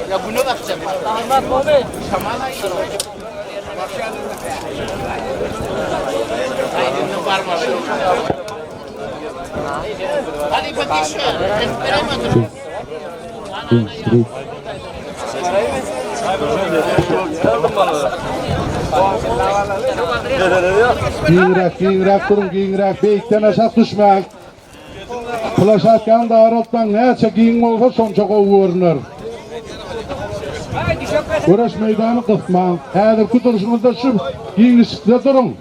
Ya bunu bakacağım. Hadi bakayım şu an. Kiyinrak durun, kiyinrak. Beyikten aşağı düşmek. Flash atkan da arottan neçe giyin olsa sonça kovuyorlar. Uğraş meydanı kısman. Hedir kuturuşunuzda şu giyinişlikte durun.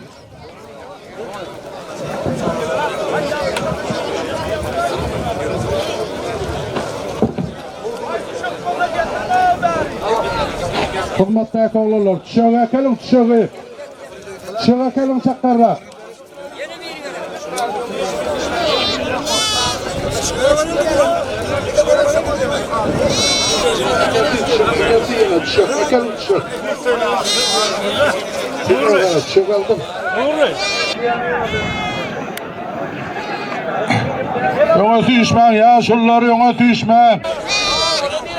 Hizmetteki oğullar, tüşöge kelin tüşöge. Tüşöge kelin çakkarlar. Yona tüyüşmen yaşlılar, yona tüyüşmen.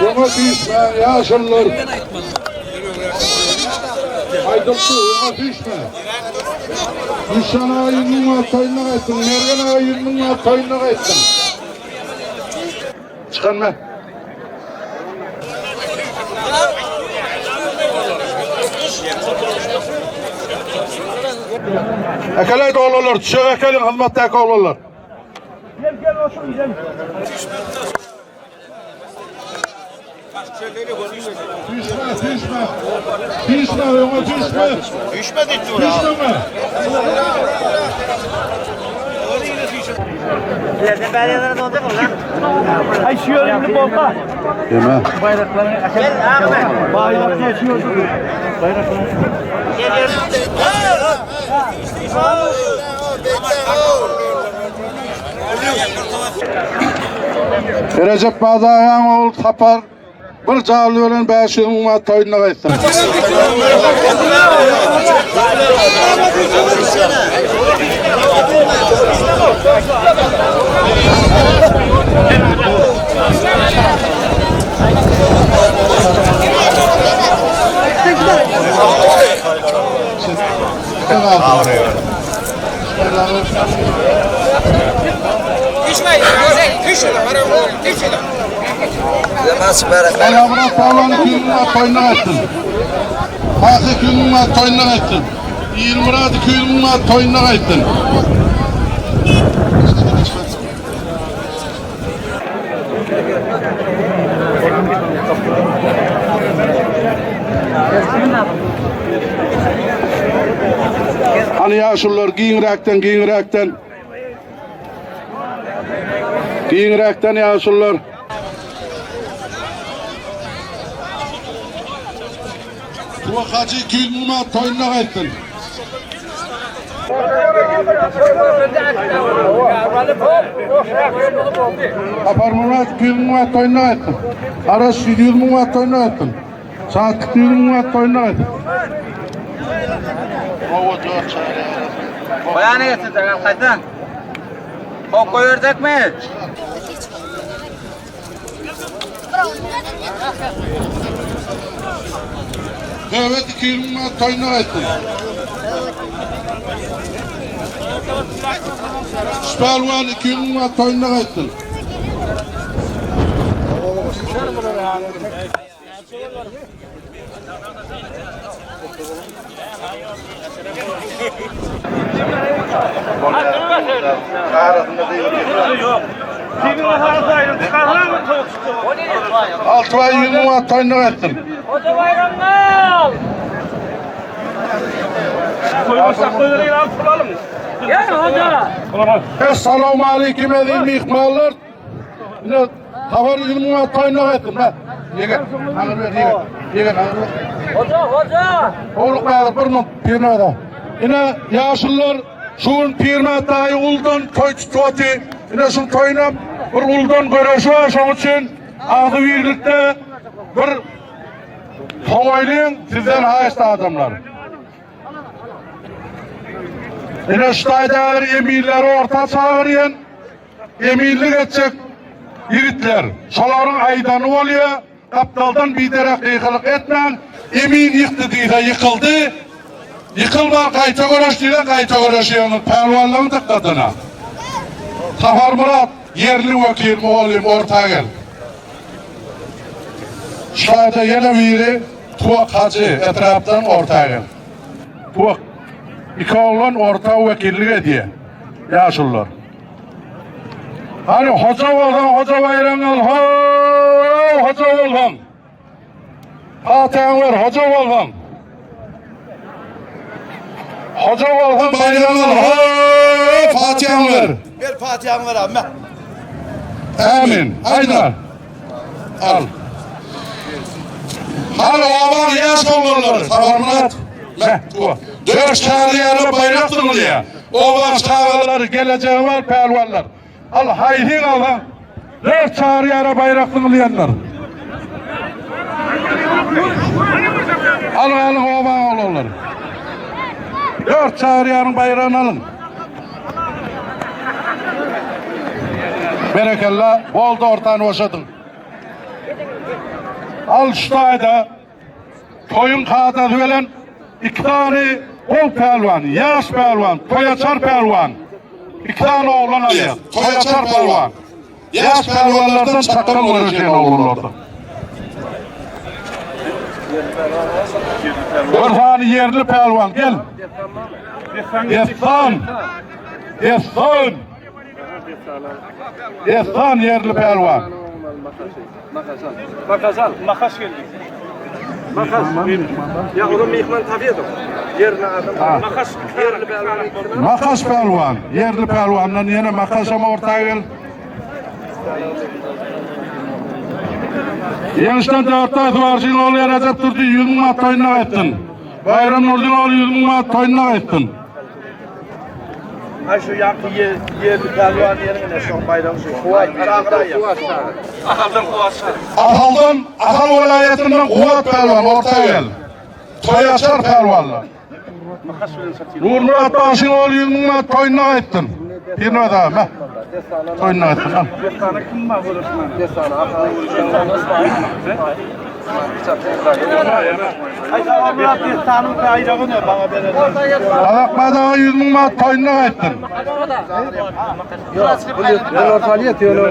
Yona tüyüşmen yaşlılar. Aydılsı, yona tüyüşmen. Nişan ayının atayına ettin, Mergen ayının atayına ettin. Çıkan ben. Ekeleydi oğullar, tüşek ekelin hizmetteki oğullar. Gel olsun gel. Düşme, yoma düşme. Düşme dedi Düşme mi? İleride belirlere de olacak mı lan? Ay şu yönümlü bomba. Yeme. Bayraklarını gel abi. Bayrak geçiyor. Bayraklarını. Geliyoruz. Recep Bağdayan oğul tapar. Bir cağlı ölen beşiğin var toyuna gitsin. Ayağına falan köyünün toyuna gitsin. Fatih köyünün toyuna gitsin. 20 radı köyünün toyuna gitsin. Hani yaşlılar giyinrekten yaşlılar. Bu hacı köyünün toyuna gitsin. Apar Murat köyünün toyuna gitsin. Aras stüdyonun toyuna gitsin. Saat stüdyonun toyuna gitsin. Bayanı getir Tegal Kaytan. Ok koyurduk mu? Evet, köyünün toyuna gitsin. Spalvan köyünün toyuna gitsin. Altı ay 20 watt toyuna gitsin. Hoca bayramlar. Assalamu alaikum edin mihmallar. Yine tavar 20 manat toynak ettim ha. Yegen, anır ver, yegen, anır ver. Hoca. Oğluk bağlı bir mı pirmada. Yine yaşlılar şun pirmadayı uldan toy tutuatı. Yine şun toynam bir uldan görüşü var. Şun için adı birlikte bir toylayın sizden hayıştı adamlar. Yine şutaydalar emirleri orta çağırıyın. Emirlik edecek yiğitler. Şoların aydanı oluyor. Kaptaldan bir derek yıkılık etmen. Emin yıktı diye yıkıldı. Yıkılma kayta görüş diye kayta görüşüyorlar. Pehlivanların dikkatine. Tahar Murat yerli vekil oğlum ortaya gel. Şurada yine biri Tuğak Hacı etraftan ortaya gel. Tuğak iki oğlan orta vekillik ediyor. Yaşlılar. Hani hoca olgan, hoca bayram al, hoca olgan. Fatiha'nı ver, hoca olgan. Hoca olgan bayram al, Fatiha'nı ver. Ver Fatiha'nı ver abi. Amin. Aynen. Al. Hal oğlan yaş olurlar. Savunmat. Dört çağrıyalı bayrak duruluyor. Oğlan çağrıları geleceği var pehlivanlar. Al hayhin al ha. Dört çağrıyalı bayrak durulayanlar. Alın oğlan olurlar. Dört çağrıyalı bayrağını alın. Berekallah. Oldu ortağını boşadın. Al şu ayda toyun kağıda veren iki tane ol pehlivan, yaş pehlivan, toyaçar pehlivan. İki tane oğlan alıyor. Toyaçar pehlivan. Yaş pehlivanlardan çakkan uğraşayan oğlanlardı. Bir tane yerli pehlivan gel. Destan. Destan. Destan yerli pehlivan. Makas geldi. Makas. Ya onun mihman tabiyedim. Yerine adam. Makas yerli bir Makas pehlivan. Yerli pehlivandan yine makas ama ortaya gel. Gençten dörtte varsın oğlu Recep Turdi 100 manat toynak ettin. Bayram Nurdin oğlu 100 manat toynak ettin. Ha şu yankı yerli pehlivan yerine son bayram şu. Kuvat. Ahaldan kuvat. Ahal vilayetinden Kuvat pehlivan ortaya gel. Toyaçar pehlivanlar. Nur Murat Başın oğlu 100 manat toynak ettin. Bir ne daha mı? Toynak ettin. Al. Destana kim var burasından? Destana. Ay tamam Murat destanın ayrağı ne bana verirler. Alakmadan 100 manat toynak ettin. Ben ortalıya diyor.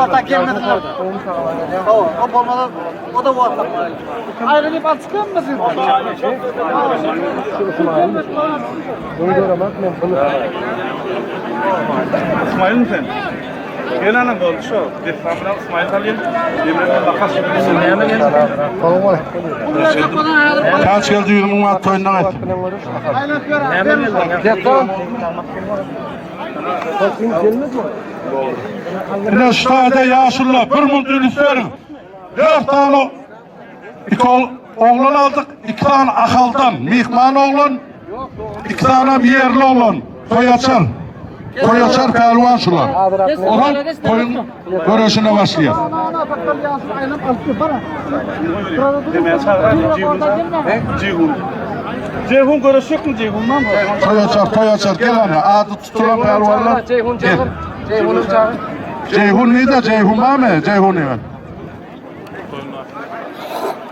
Orta gelmedi. O olmadı. O da bu orta. Ayrılıp çıkıyor musun? İsmail mi sen? Gel anam oldu şu. Destandan İsmail alayım. Yemeğe bakas. Kaç geldi 100 manat toynak ettin. Yine şu tane yaşlılar, bir mutlu isterim. 4 tane oğlan aldık, 2 tane akaldan, mihman oğlan, 2 tane bir yerli oğlan, toyaçar. Toyaçar pehlivan şular. Olan toyun görüşüne başlıyor. Yemeğe çağıran Cihun. Cihun görüş yok mu Cihun'dan mı? Toyaçar gel ana, adı tutulan pehlivanlar. Gel. Ceyhun neydi? Ceyhun var mı? Ceyhun evet.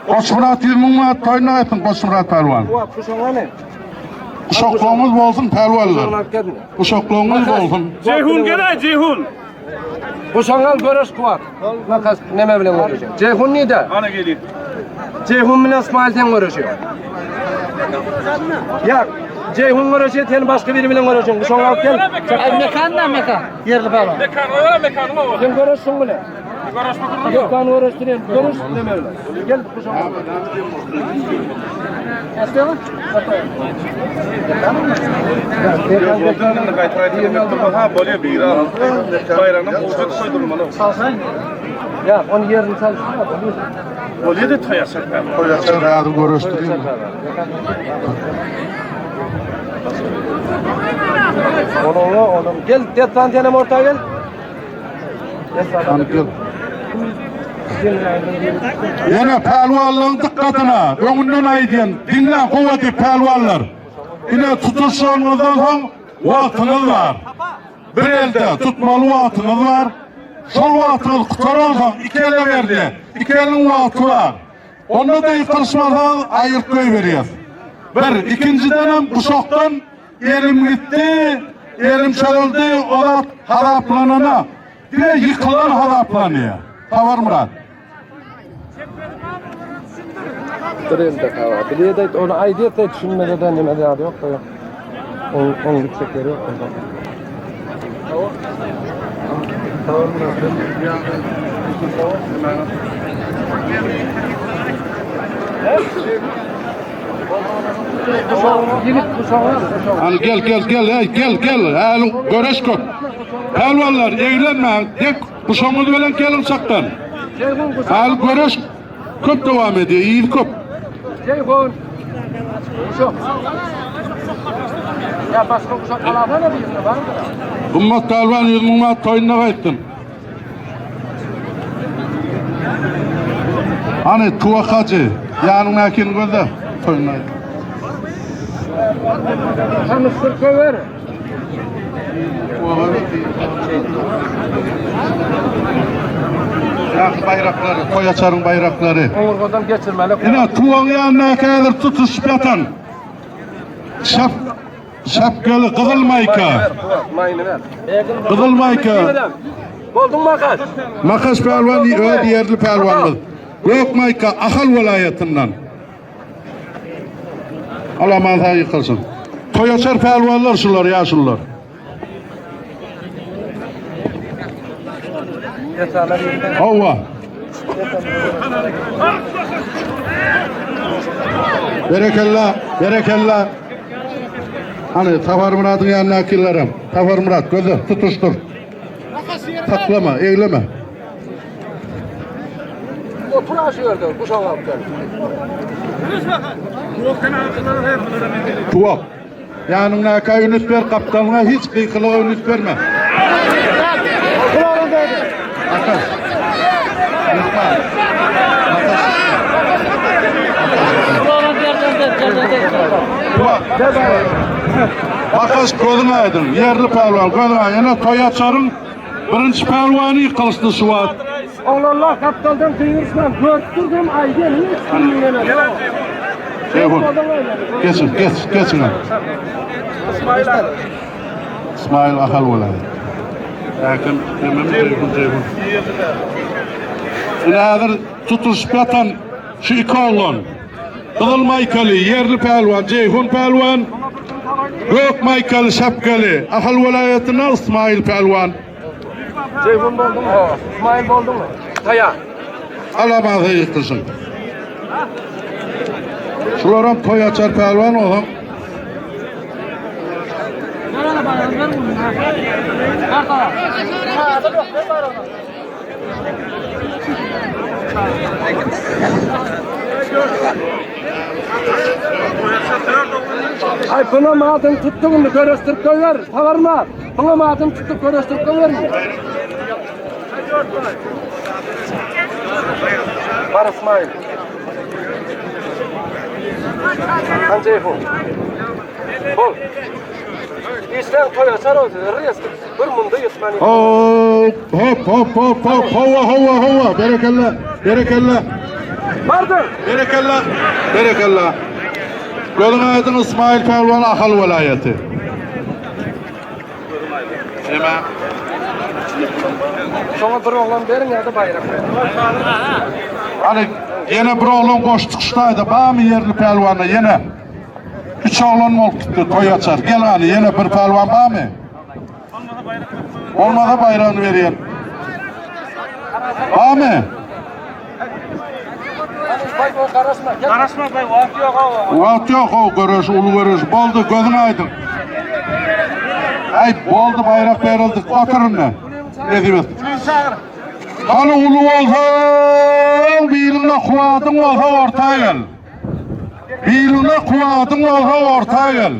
Koç Murat 20 manat toynak ettin Koç Murat pehlivan. Uşaklarımız olsun pehlivanlar. Uşaklarımız olsun. Ceyhun gene Ceyhun. Kuşangal görüş kuvat. Makas neme bilen görüşüyor. Ceyhun neydi? Ana geliyor. Ceyhun bilen İsmail'den görüşüyor. Ya Ceyhun görüşüyor, sen başka biri bilen görüşüyorsun. Kuşangal gel. Mekan da mekan. Yerli falan. Mekan öyle mekanı mı var? Sen görüşsün bile. Yok kan uğraştırayım. Görüş demevler. Gel bu şoğan. Aslan. Yoldan kaytaraydı yemektir. Ha böyle bir ara. Bayramın boşluk koydum bana. Ya onu yerini çalışsın. Böyle de toyasın. Toyaçar rahatı görüştüreyim. Onu gel dettan tenem ortaya gel. Hani gel. Yine pelvalların dikkatine, önünden aydın, dinle kuvveti pelvallar. Yine tutuşlarınızdan son vaatınız var. Bir elde tutmalı vaatınız var. Sol vaatınız kurtarırsan iki ele verdi. İki elin vaatı var. Onu da yıkılışmadan ayırt koy veriyor. Bir, ikinciden bu şoktan yerim gitti, yerim çalıldı, o da haraplanana. Bir de yıkılan haraplanıyor. Tavar Murat. Duruyum kava. Biliyor da onu aidiyet de düşünmede de nemede adı yok da yok. Onun gidecekleri yok. Hani gel. Hali göreş kök. Pelvallar evlenme. Tek kuşamız bilen gelin saktan. Hali göreş köp devam ediyor. İyi köp. Telefon. Şu. Ya başka kuşak alana ne diyorsun var mı? Ummat Talvan yüzmümat toyuna kayıttın. Hani tuvakacı. Yanına akin gözde. Toyuna kayıttın. Tanıştır köver. Yak bayrakları, Toyaçar'ın bayrakları. Omurgadan geçirmeli. Yine tuğan yanına kadar tutuş yatan. Şapkalı kızıl mayka. Mayını ver. Kızıl mayka. Buldun makas. Makas pelvan, yerli pelvanımız. Yok mayka, Ahal vilayetinden. Allah manzara yıkılsın. Toyaçar pelvanlar şunlar ya şunlar. Hava. Berekallah. Hani Tavar Murat'ın yanına akillerim. Tavar Murat gözü tutuştur. Taklama, eğleme. O pıraşıyordu bu şovaptan. Tuvak. Yanına kayınız ver kaptanına hiç kıykılığa ünüs verme. Makas. Makas gözün aydın, yerli pelvan, gözün aydın. Yine Toyaçar'ın birinci pelvanı yıkılıştı şu an. Allah kaptaldan kıyırsam gördürdüm aydın hiç bilmem. Ceyhun, geçin. İsmail Ahal olayı. Lakin demem Ceyhun. Yine hazır tutuş yatan şu iki oğlan. Kızıl maykalı, yerli pelvan, Ceyhun pelvan. Gök maykalı, şapkalı. Ahal vilayetinden İsmail pelvan. Ceyhun oldu mu? İsmail oldu mu? Taya. Alamazı yıkılsın. Şularım Toyaçar pelvan oğlum. Ay buna madem tuttuğunu görüştürüp koyver. Tavarma. Buna madem tuttuk görüştürüp koyver mi? Var İsmail. Anca yapın. Bol. İşten Toyaçar oldu. Reis bir munda yutmani. Hop. Hova. Berekallah. Vardır. Berekallah. Gölün aydın İsmail pelvan Ahal vilayeti. Hemen. Sonra bir oğlan verin ya da bayrak. Hani yine bir oğlan koştukştaydı. Bağ mı yerli pelvanı yine? Üç oğlan mı oldu Toyaçar? Gel hani yine bir pelvan bağ mı? Olmadı bayrağını veriyor. Amin. Karışma bay, vakit yok o. Vaat yok o görüş, ulu görüş. Boldu, gözün aydın. Ay boldu, bayrak verildi. Oturun ne? Ne diyeyim? Hani ulu olsa, bilinle kuvadın olsa ortaya gel. Bilinle kuvadın olsa ortaya gel.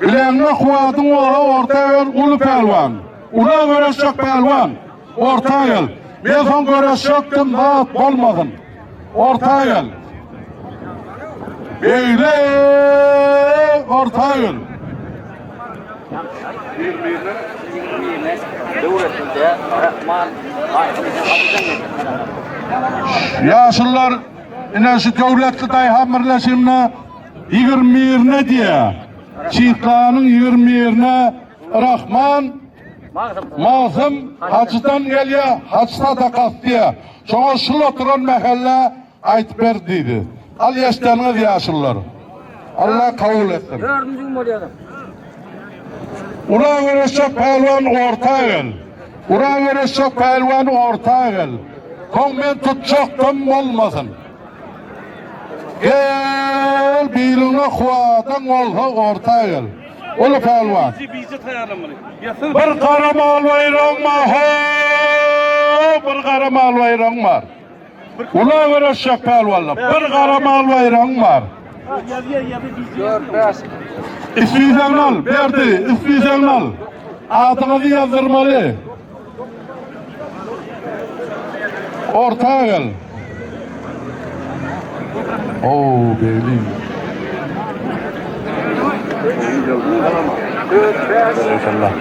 Bilenle kuvadın olsa ortaya gel, ulu pelvan. Ula göreşecek pelvan, ortaya gel. Ben son göreşecektim, vaat olmadın. Ortaya gel. Böyle ortaya gel. Yaşlılar yine şu devletli dayhamirleşimine 20 diye çiftlanın 20 Rahman Mazım hacıdan geliyor, hacıda da diye. Sonra şıl oturan mahalle ayıp verdiydi. Al yaşlarınız yaşlılar. Allah kabul etsin. Ura verecek pelvan ortaya gel. Ura verecek pelvan ortaya gel. Konmen tutacaktım olmasın. Gel biline kuvadan olsa ortaya gel. Ulu pelvan. Bir karamal vayran var. Bir karamal vayran var. Ula verecek pelvanla. Bir karamal vayran var. İsmiysen al, verdi, ismiysen al. Adınızı yazdırmalı. Ortaya gel. Oo, beyliyim. Maşallah.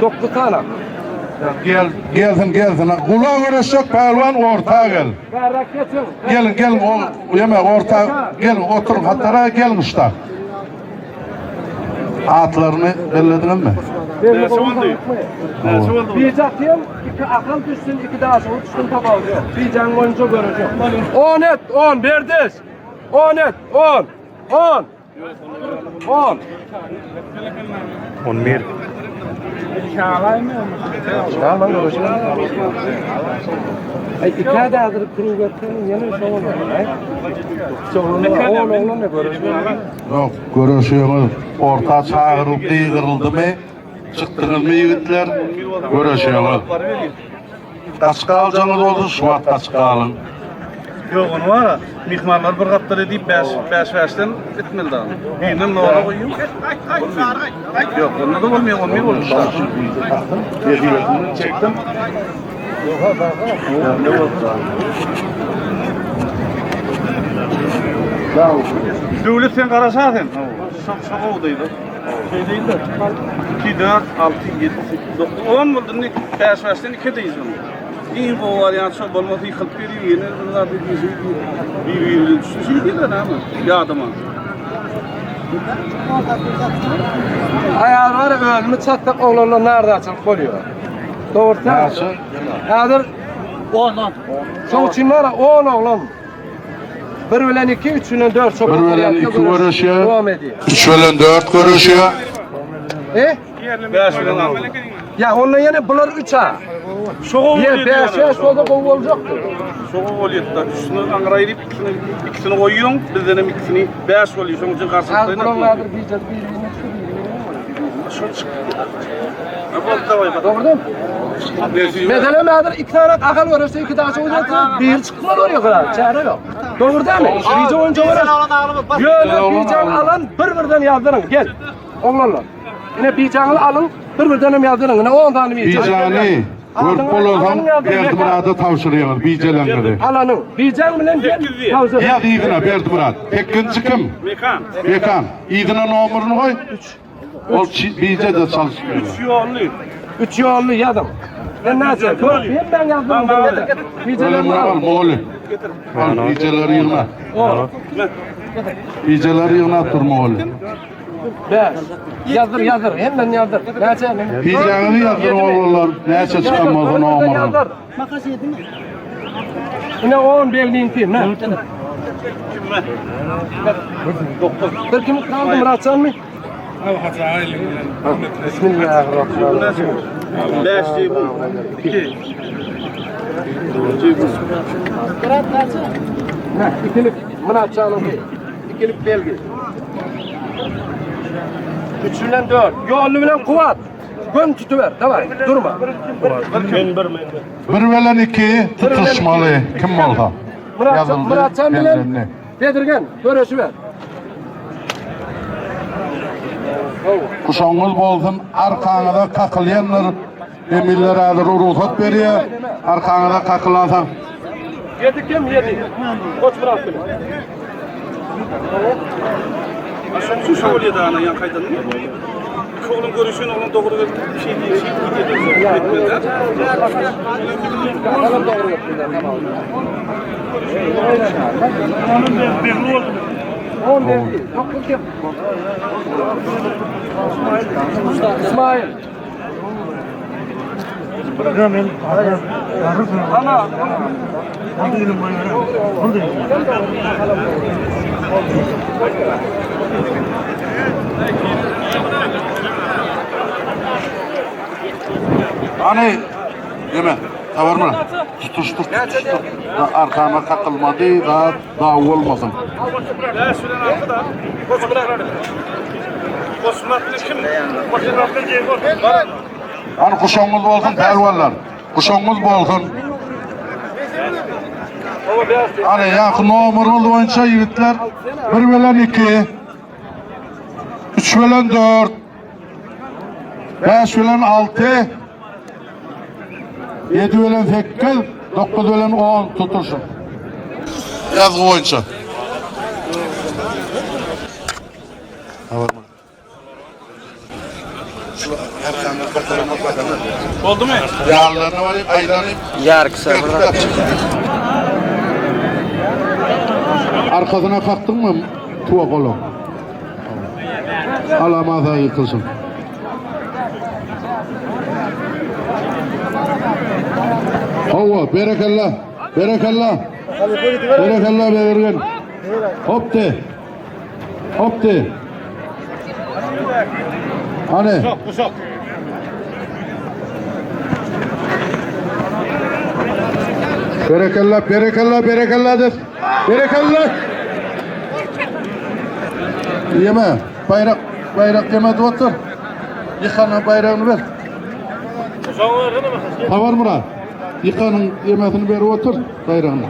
9 tane. Gelsin. Kulağa görecek pelvan ortaya gel. Gelin, yemek orta, gelin oturun hatta gelin usta. Atlarını bellediniz mi? Diyecek diyeyim, 2 akıl düşsün, 2 daha soğuk düşsün tabağı diyor. Diyeceğin oyuncu göreceğim. 10 et, 10, verdiz. 10 et, 10, 10. 10. 11. Çağlan göreceğim. Ay, 2 adamdır kuru götürün, yeni bir şey olmadı. Çoğunluğu 10 oğlan ne göreceğim? Yok, görüşüyoruz. Orta çağırıldı, kırıldı mı? Çıktınız mı yiğitler? Görüşüyoruz. Kaçka alacaksınız oldu, şu an kaçka alın. Yok onu var ya, mihmarlar bir kaptır edip 5 versten etmeli daha. Birinin ne ona koyayım? Yok, onda da olmuyor olmuşlar. Çektim. Devlet sen karasaydın. Şaka olduydu. Şey değil de. 2, 4, 6, 7, 8, 9, 10 buldun ne? 5 versten 2 deyiz onu. İyi bu var yani çok olmadı yıkılıp veriyor yine bunlar bir şey düşüşü değil de ama ya adama. Ayar var ya ölümü çattık oğlanlar nerede açılıp koyuyor? Doğru değil mi? Nasıl? Yadır 10. Çok için var ya 10 oğlan. 1 bilen 2, 3 bilen 4. Bir bilen 2 görüşüyor. Devam ediyor. 3 bilen 4 görüşüyor. 5 bilen al. Ya onunla yine bunlar 3 ha. Şoğu Niye 5 yaş oldu bu olacaktı? Şoğu oluyor da üstüne angrayıp ikisini koyuyorsun bizden ikisini 5 oluyor onun için Az karşılıklı bulanlardır diyeceğiz. Doğru değil mi? Mesela nedir? 2 tane akıl verirse 2 tane olacaktı. Bir çıkmalı oraya kadar. Çare yok. Doğru değil mi? Bize oyuncu verir. Böyle bircan alın birbirinden yazdırın. Gel. Oğlanlar. Yine bircanı alın birbirinden yazdırın. Yine 10 tane bircan. Bicani, Vurtbol olsam Berdimurada tavsırıyoruz, bicelenleri. Alanın. Bircan bilen gel. Ya İdina Berdimurad. Tekkinci kim? Bekan. İdina nomurunu koy. O bice de çalışmıyor. 3 yollu yadım. Ben ne yapayım? Ben yazdım. Öyle mi al Moğlu? Al biceleri yığına. Biceleri yığına dur Moğlu. Yazdır. Hemen yazdır. Ne yapayım? Biceğini yazdır oğullar. Neyse çıkamaz nomurunu. Makas yedin mi? Yine 10 belliğin kim? Ne? Bir kim kaldı Muratcan mı? Bismillahirrahmanirrahim. 5 bu. 2. Ne? İkilik mınatçanın değil. İkilik belge. 3 bilen 4. Yolu bilen kuvat. Gün tutuver. Tamam. Durma. Bir velen iki tutuşmalı. Kim oldu? Muratcan bilen Bedirgen. Görüşü ver. Kuşağınız bolsun, arkanıda kakılyanlar, emirler adır ruhsat veriyor, arkanıda kakılansan. Yedi kim yedi? Koç Murat bilen. Şu şöyle de ana yan kaydan mı? Oğlum görüşün oğlum doğru bir şey değil. Bakalım doğru yapıyorlar. Tamam. On belli. Yok bu kim? İsmail. Ana. Hani, yeme, var mı? Tutuş. Arkana kakılmadı, daha olmasın. Hani kuşağınız bolsun, pelvallar. Kuşağınız bolsun. Hani yakın numarımız boyunca yiğitler 1 velen 2, 3 velen 4, 5 velen 6, 7 velen 8, 9 velen 10 tutuşun. Yazgı boyunca. Oldu mu? Yağlarına var, ayranı. Yar kısa bırak. Arkasına kalktın mı? Tuvak oğlum. Alamazsa yıkılsın. Hava, berekallah. Berekallah belirgin. Hop de. Hani? Kuşak. Berekallah de. Berekallah. Yeme. Bayrak yemedi otur. Yıkanın bayrağını ver. Havar Murat. Yıkanın yemesini ver otur. Bayrağını.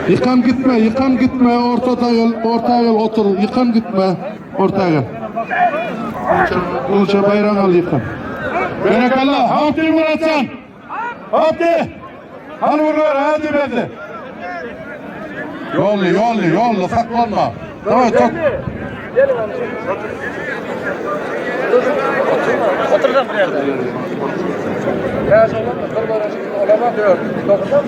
Yıkan gitme. Orta gel otur. Yıkan gitme. Orta gel. Uluça bayrağını al yıkan. Berekallah. Hafti Muratcan. Hafti. Hani vurlar hadi belli. Yollu saklanma. Tamam tut. Oturacağım bir yerde. Ya sonra olama diyor. Dokunsam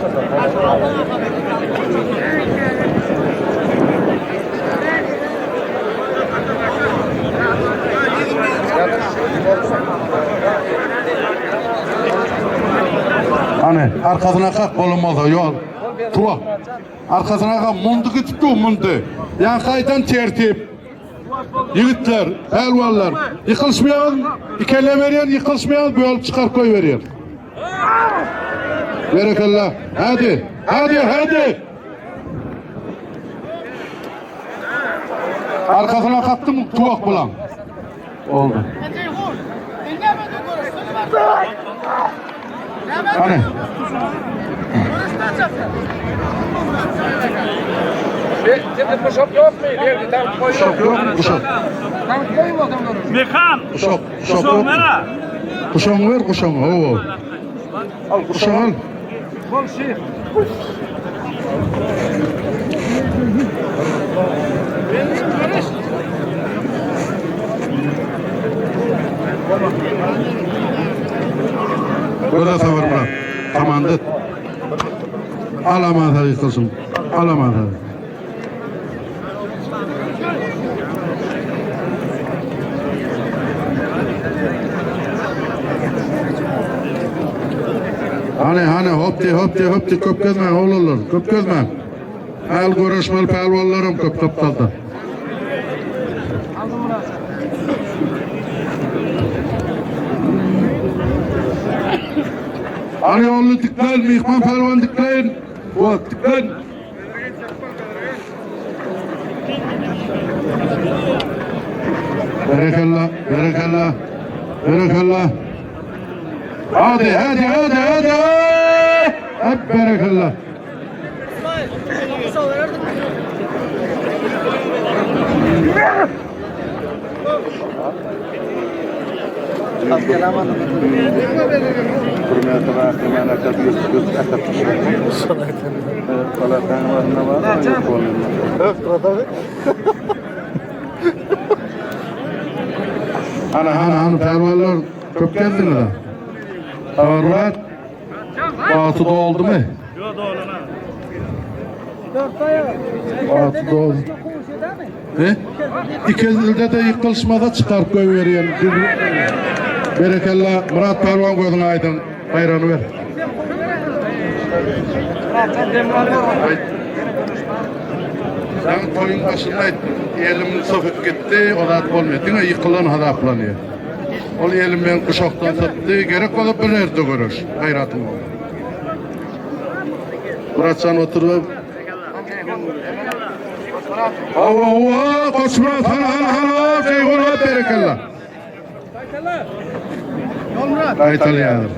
Hani arkasına kalk olmaz yol. Tuva. Arkasına kalk mundu gitip mundu. Yan kaytan tertip. Yiğitler, elvallar. Yıkılışmayan, ikelle veriyor, yıkılışmayan bölüp çıkar koy veriyor. Berekallah. Hadi. Arkasına kalktı mı tuvak bulan. Oldu. Hani? Şimdi kuşak yok mu? Verdi tam koy. Kuşak yok mu? Kuşak. Tam koyun adamları. Mekan. Kuşak yok. Kuşağını ver kuşağını. Oo. Al kuşağını al. Kol şey. Burada savur Murat. Komandat. Alamazsa yıkılsın. Alamazsa. Hani hop de köp gözme oğullar. Köp gözme. El görüşmeli pelvallarım köp kaldı. Arayollu diklen, Mihman Pervan diklen. Kuat diklen. Berekallah, berekallah, berekallah. Hadi. Hep berekallah. Ana pervalar çok geldiler. Avruat batı doldu mu? Yok doğruna. Batı doldu. Ne? İkizilde de yıkılışmada çıkarıp koy veriyen. Berekallah Murat Pervan koydun aydın. Bayranı ver. Sen koyun başındaydın. Elimin sokup gitti, o da olmuyor. Dine yıkılan hadaplanıyor. O elim ben kuşaktan sattı, gerek olup bilirdi görür. Hayratım oldu. Murat sen oturup. Ava, koç Murat, hana, Ceyhun'a berekallah. Kaytalı yağdır.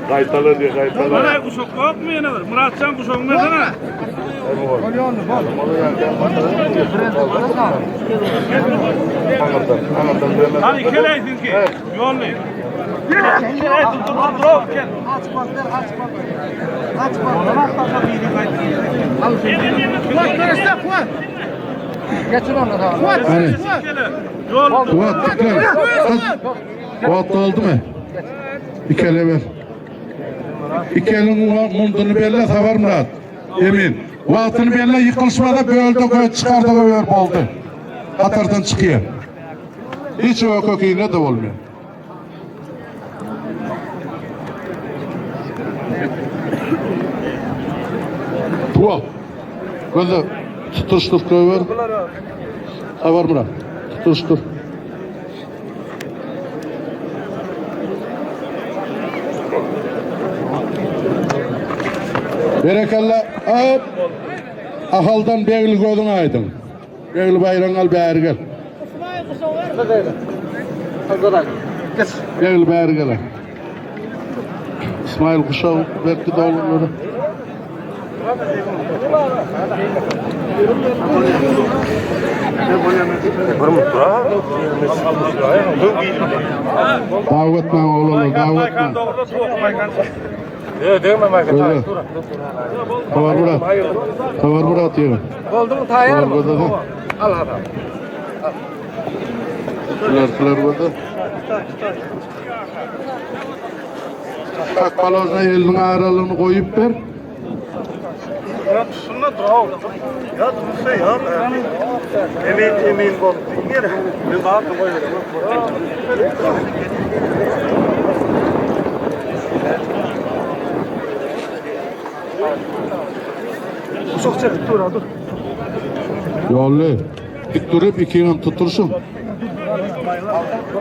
Kaytalı diyor, kaytalı. Bana kuşak yok mu yine var? Muratcan kuşak ne sana? Hani keleysin ki? Yollayın. Keleysin dur gel. Aç Kuat görürse Kuat. Getir onu da. Kuat. Hani? Yol. Kuat dikler. Kuat oldu mu? İki ele ver. İki elin mundunu belli savar Murat. Emin. Kuatını belli yıkılışmada böldü, çıkardı böyle oldu. Katardan çıkıyor. Hiç o köküyle de olmuyor. Kuat. Böyle tutuştur koy ver. Savar Murat. Tutuştur. Berekallah. Hop. Ahaldan begli gözün aydın. Begli bayran al beri gel. Begli beri gel. İsmail kuşağı belki de olur. Davet ben oğlum, davet ben. Kavar Murat. Kavar Murat diyor. Oldu mu tayar mı? Al hadi. Kılar burada. Kalk balozuna elinin ağrılığını koyup ver. Murat şununla dur. Ya dur ya. Emin bol. Niye? Ben daha da koyuyorum. Çok çekip dur dur. Yollu. Dik durup ikinin tutursun.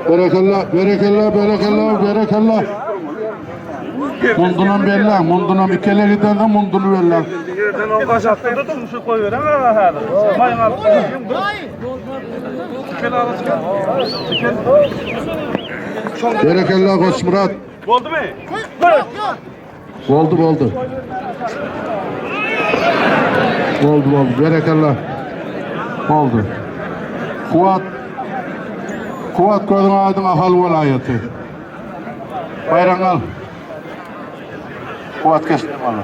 Berekallah, berekallah, berekallah, berekallah. Mundunun belli, mundunun ikele giderden mundunu belli. Yerden o kaşattı da şu koyuyorum ama hadi. Mayın alıp koyayım dur. Kel arası gel. Berekallah koç Murat. Oldu mu? Oldu. Oldu. Berekallah. Oldu. Kuat koydun aydın ahal velayeti. Bayran al. Kuat kestim valla.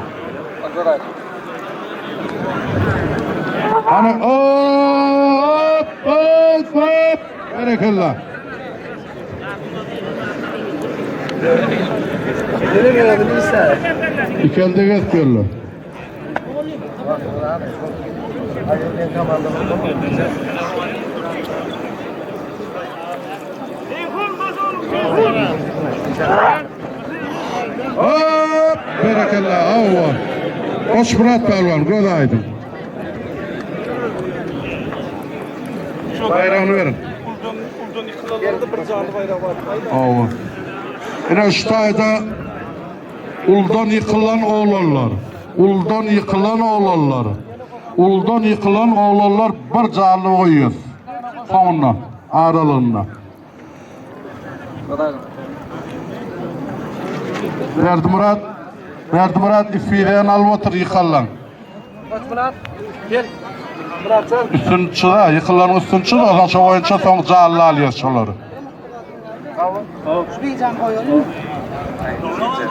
Hani hop. Berekallah. İki elde getiriyorlar. Hop! Berekallah, Allah. Koç Murat Pervan, gödaydın. Bayrağını verin. Buradan yıkılalarda bir canlı bayrağı var. Allah. Yine şu tayda Uldan yıkılan oğlanlar. Uldan yıkılan oğlanlar. Uldan yıkılan oğlanlar bir canlı koyuyor. Sonra aralığında. Verdi Murat ifirden alvatır yıkallan. Murat, gel. Murat sen. Üstün çıra, yıkılan üstün çıra, ondan sonra oyunca son canlı alıyor şoları.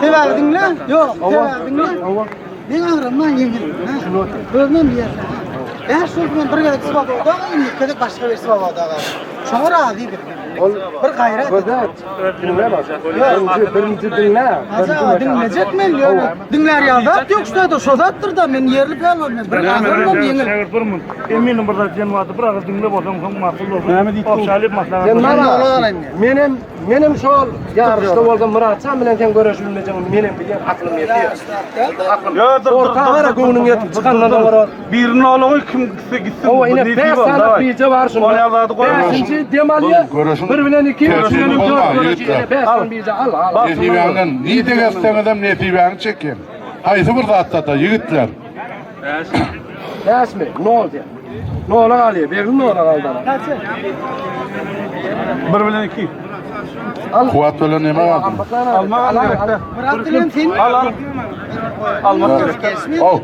Teverdin lan? Yok, teverdin lan. Ben ağrımdan yengil. Özmen bir yerden. Ben şuradan bir kadar sıvab oldu ama kadar başka bir sıvab oldu. Şoğur adi bir. Bir gayret. Dinle bak. Birinci dinle. Haza dinleyecek mi? Dinler yaldat yok şurada şodattır da men yerli falan olmaz. Bir ağrımdan yengil. Eminim burada cenvatı bırakır dinle bozdum son makul oldu. Ofşalip maslahat. Sen bana benim şu yarışta bolgan Murat sen bilen sen görüşülmeyeceğim benim bilgen aklım yetiyor. Ya Orta var go'nun yetip çıkandan da var. Birinin oğlu kim gitsin. O yine 5 sanat biyice var şunda. Onu yazdı koymuş. 5. Demaliye 1 bilen 2, 3 bilen 4 görüşüyor. 5 sanat biyice al. Netibeğinden, niye gösteren adam netibeğini çekin. Haydi burada atladı, yiğitler. Yaş mı? Ne oldu ya? Ne ola kalıyor? Begin ne ola kaldı? Bir bilen iki. Kuvat öyle neme kaldı? Murat dilen sen. Al. Almak gerek. Al.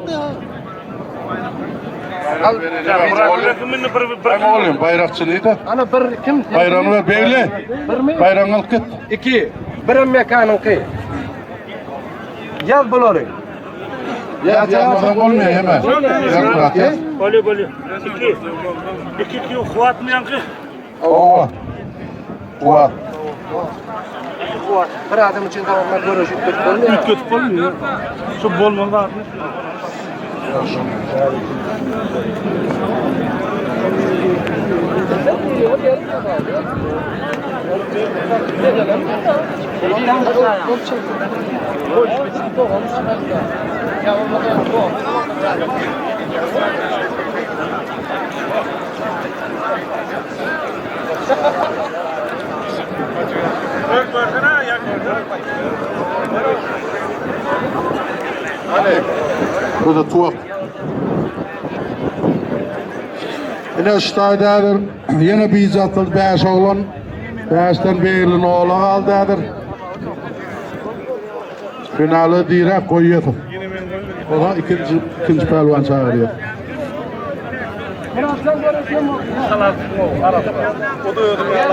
Ben oğlum bayrakçı neydi? Ana bir kim? Bayrağını ver beyli. Bayrağını al git. 2. Birim mekanın ki. Yaz buları. Yazmadan olmuyor hemen. Yaz Murat yaz. Böyle. İki kuvatmayan ki. Ova. Kuvat. Bir adam için tamamlar görüşüp kötü olmuyor. Kötü olmuyor. Şu bolmalı da Burada tuvak. Yine üstaydadır. Yine bir zatıl 5 oğlan. 5'ten birinin oğlu kaldıdır. Finali direkt koyuyor. O da ikinci pelvan çağırıyor. Murat sen görüşüyor mu? o da ödüm ya.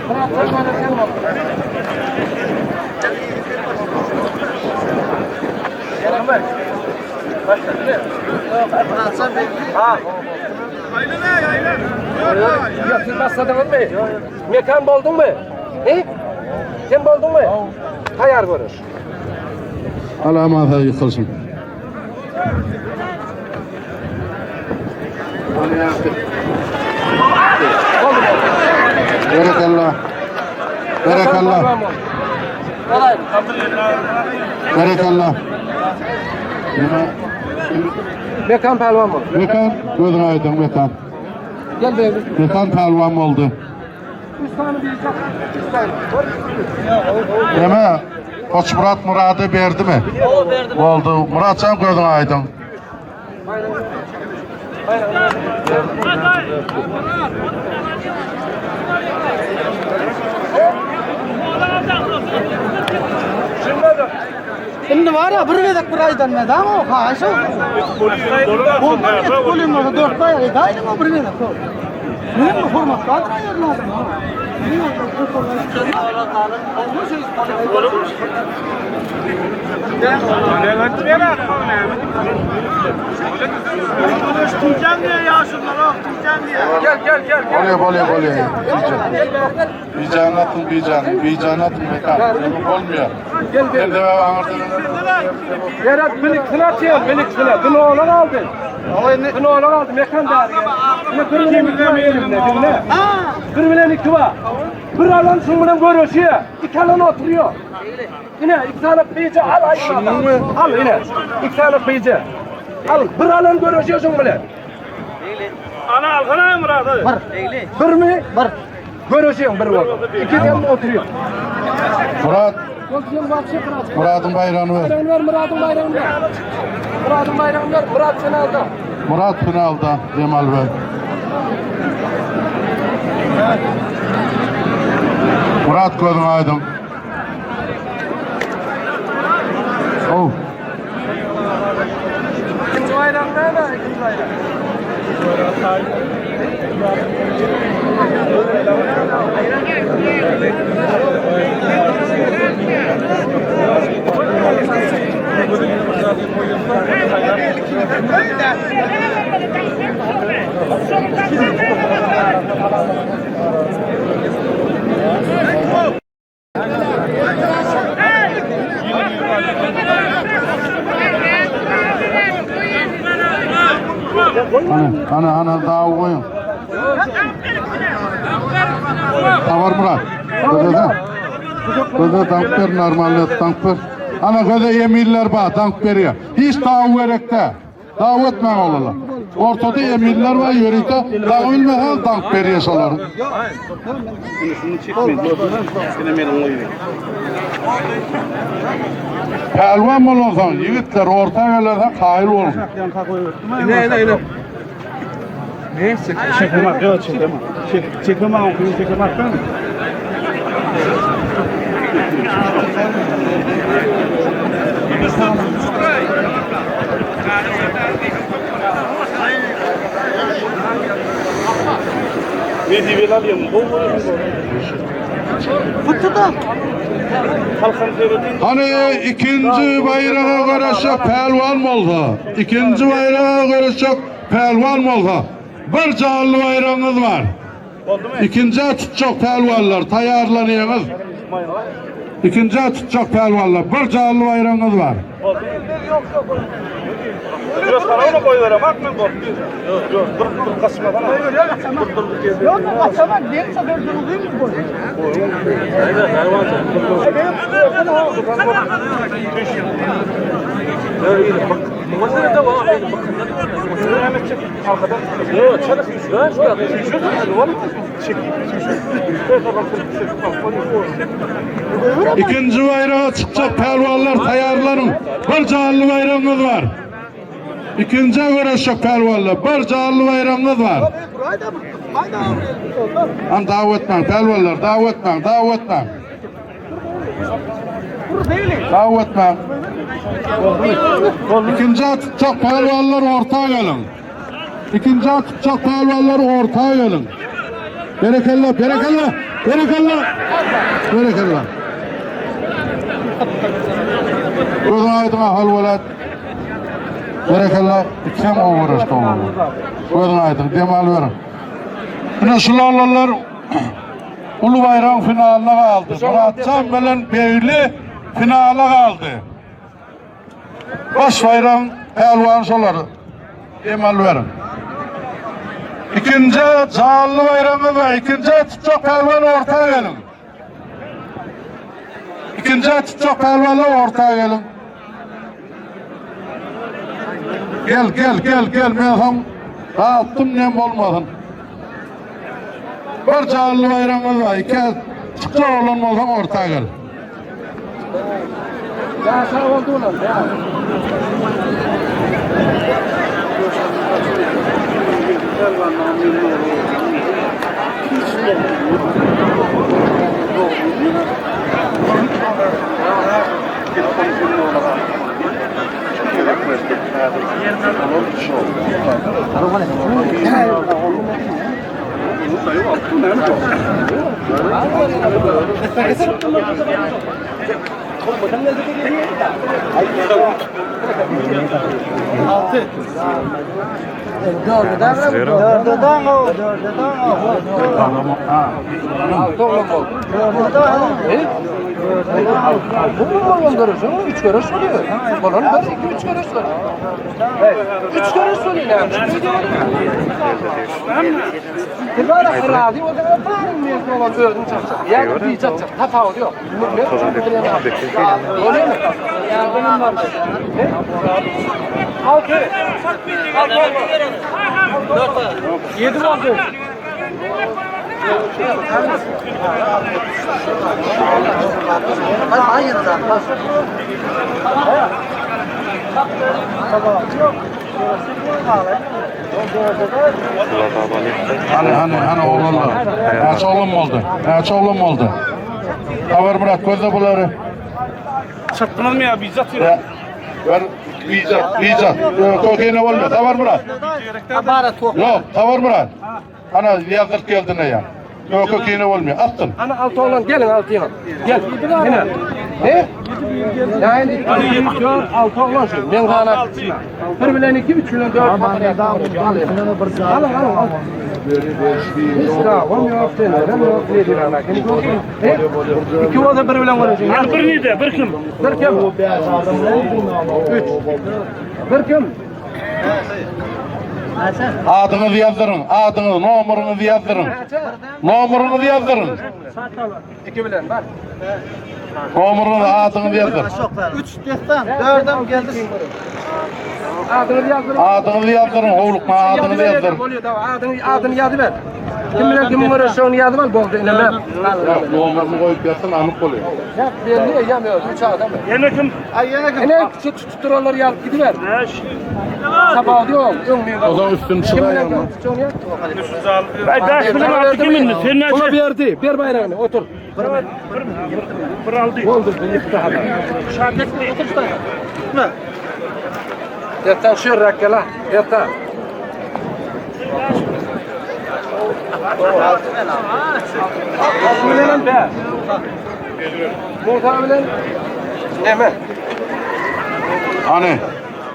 Murat sen görüşüyor mu? Ya siz başladınız mı? Mekan buldun mu? He? Sen buldun mu? Hayar görüş. Alamata yıkılsın. Berekallah. Berekallah. Berekallah. Mekan pelvan mı? Mekan, gözün aydın mekan. Gel be. Mekan pelvan oldu. Üstanı bir çak. Deme, Koç Murat'ı verdi mi? Oldu. Murat sen gözün aydın. Şimdi var ya bir vedek bir aydan ne daha mı? Ha şu. Polim var 4 ay ay daha mı bir vedek? Ne mi format kadar lazım? Bolya. Bican atın mekan. Olmuyor. Gel de ağırdan. Yarat bilik sınatıyor, bilik sınat. Bunu oğlan aldı. Bunu oğlan aldı, mekan da arıyor. Yine bir bilen iki var elimde, dinle. Bir bilen iki var. Bir alan şundan görüşüyor. 2 alan oturuyor. Yine 2 tane beyce al ayıp. Al yine. 2 tane beyce. Al, bir alan görüşüyor şun bilen. Ana alkana Murat hadi. Bir mi? Görüşeyin bir oldu. İki tane oturuyor. Murat, Oturuyor bakışı Murat. Murat'ın bayrağını ver. Bayrağını ver, Murat'ın bayrağını ver. Murat'ın bayrağını ver, Murat finalda. Murat finalda, Cemal Bey. Murat gözün aydın. Oh. İkinci bayrağını ver mi? İkinci bayrağını. Ana daha koyun. Tamam Murat. Köze tank ver, normalde tank ver. Ana köze yeminler var, tank veriyor. Hiç dağı verekte. Dağı etmen olalar. Ortada yeminler var, yörükte. Dağı bilmeden tank veriyor saların. Şunu çekmeyin. Yine benim oyunu. Pelvan olursan, yigitler orta yerlerden kail olur. Ne? Çekmemek yok, çekmemek. Çekmemek okuyun, çekmemek ben mi? Ne diye alayım? Fıtıda. Hani ikinci bayrağa karışık pelvan oldu. İkinci bayrağa karışık pelvan oldu. Bir canlı bayrağınız var. İkinci tutacak pelvanlar tayarlanıyorsunuz. İkinci tutacak pelvanlar. Bir canlı bayrağınız var. Biraz para mı koyuyorlar? Bak mı bu? Yok, dur kasma falan. Yok, kaçamak değil, sefer duruluyor mu bu? İkinci bayrağa çıkacak pelvanlar tayarlanın. Bir canlı bayrağınız var. İkinci uğraşacak pelvanlar. Bir canlı bayrağınız var. An davetmen pelvanlar, davetmen. Davetmen. İkinci tutacak pelvanlar ortaya gelin. İkinci tutacak pelvanlar ortaya gelin. Berekallah. Gözün aydın ahal velat. Berekallah. İkisem o uğraştı oğlum. Gözün aydın, demal verin. Yine şularlar Ulu Bayram finaline kaldı. Muratcan bilen Beyli finale kaldı. Baş bayram pelvan şoları. Demal verin. İkinci canlı bayramı ve ikinci tutacak pelvan ortaya gelin. İkinci tutacak pelvanlar ortaya gelin. Gel. Ben hem dağıttım nem olmadın. Bir canlı bayramı var. İki tutacak olmadan ortaya gelin. Ya sağ oldu lan ya. Dördedan o. Bu görüşü, 3 görüş oluyor. Bunun 1, 2, 3 görüş var. 3 görüş oluyor yani. Tebara hıradi, o da bağırın mevcut olan öğün çatacak. Yani bir çatacak, tafavut yok. Öyle mi? Yardımın var. Ne? 6. 7 mi oldu? Hani oğlanlar. Neçe oğlum oldu? Neçe oğlum oldu? Haber Murat gözde bunları. Çıktınız mı ya bizzat yürü. Ver bizzat. Kokeyne olmuyor. Haber Murat. Yok, haber Murat. Ana yazdık geldi ne ya? Yok kokeyne olmuyor. Attın. Ana altı olan gelin altına. Gel. Yine. He? Yani 4 6 olan şu. Ben hala. Bir bilen 2 3 bilen 4. Alın. İşte o yok sen. Ben yok diye ana. He? 2 olsa bir bilen var. Yani bir neydi? Bir kim? Bir kim? 3. Bir kim? Adını yazdırın. Adını, numaranı yazdırın. Numaranı yazdırın. 2 bilen var. Numaranı, adını yazdırın. 3 destan, 4'üm geldi. Adını yazdırın. Adını yazdırın. Oğlukma adını yazdırın. Adını yazı ver. Kim bilen kimin uğraşı onu yazı ver. Boldu inemem. Numaranı koyup yazsın anlık oluyor. Belli yemiyor. 3 adam. Yine kim? Ene tuturanlar yazıp gidiver. Sabah diyor. O zaman üstünü çıkayım. Ay daş bizim artık kimin? Sen ne? Buna verdi. Ver bayrağını. Otur. Bir aldı. Oldu. Yıktı adam. Yeter şu rakkala. Yeter. Bilelim be. Muhtemelen. Hemen. Hani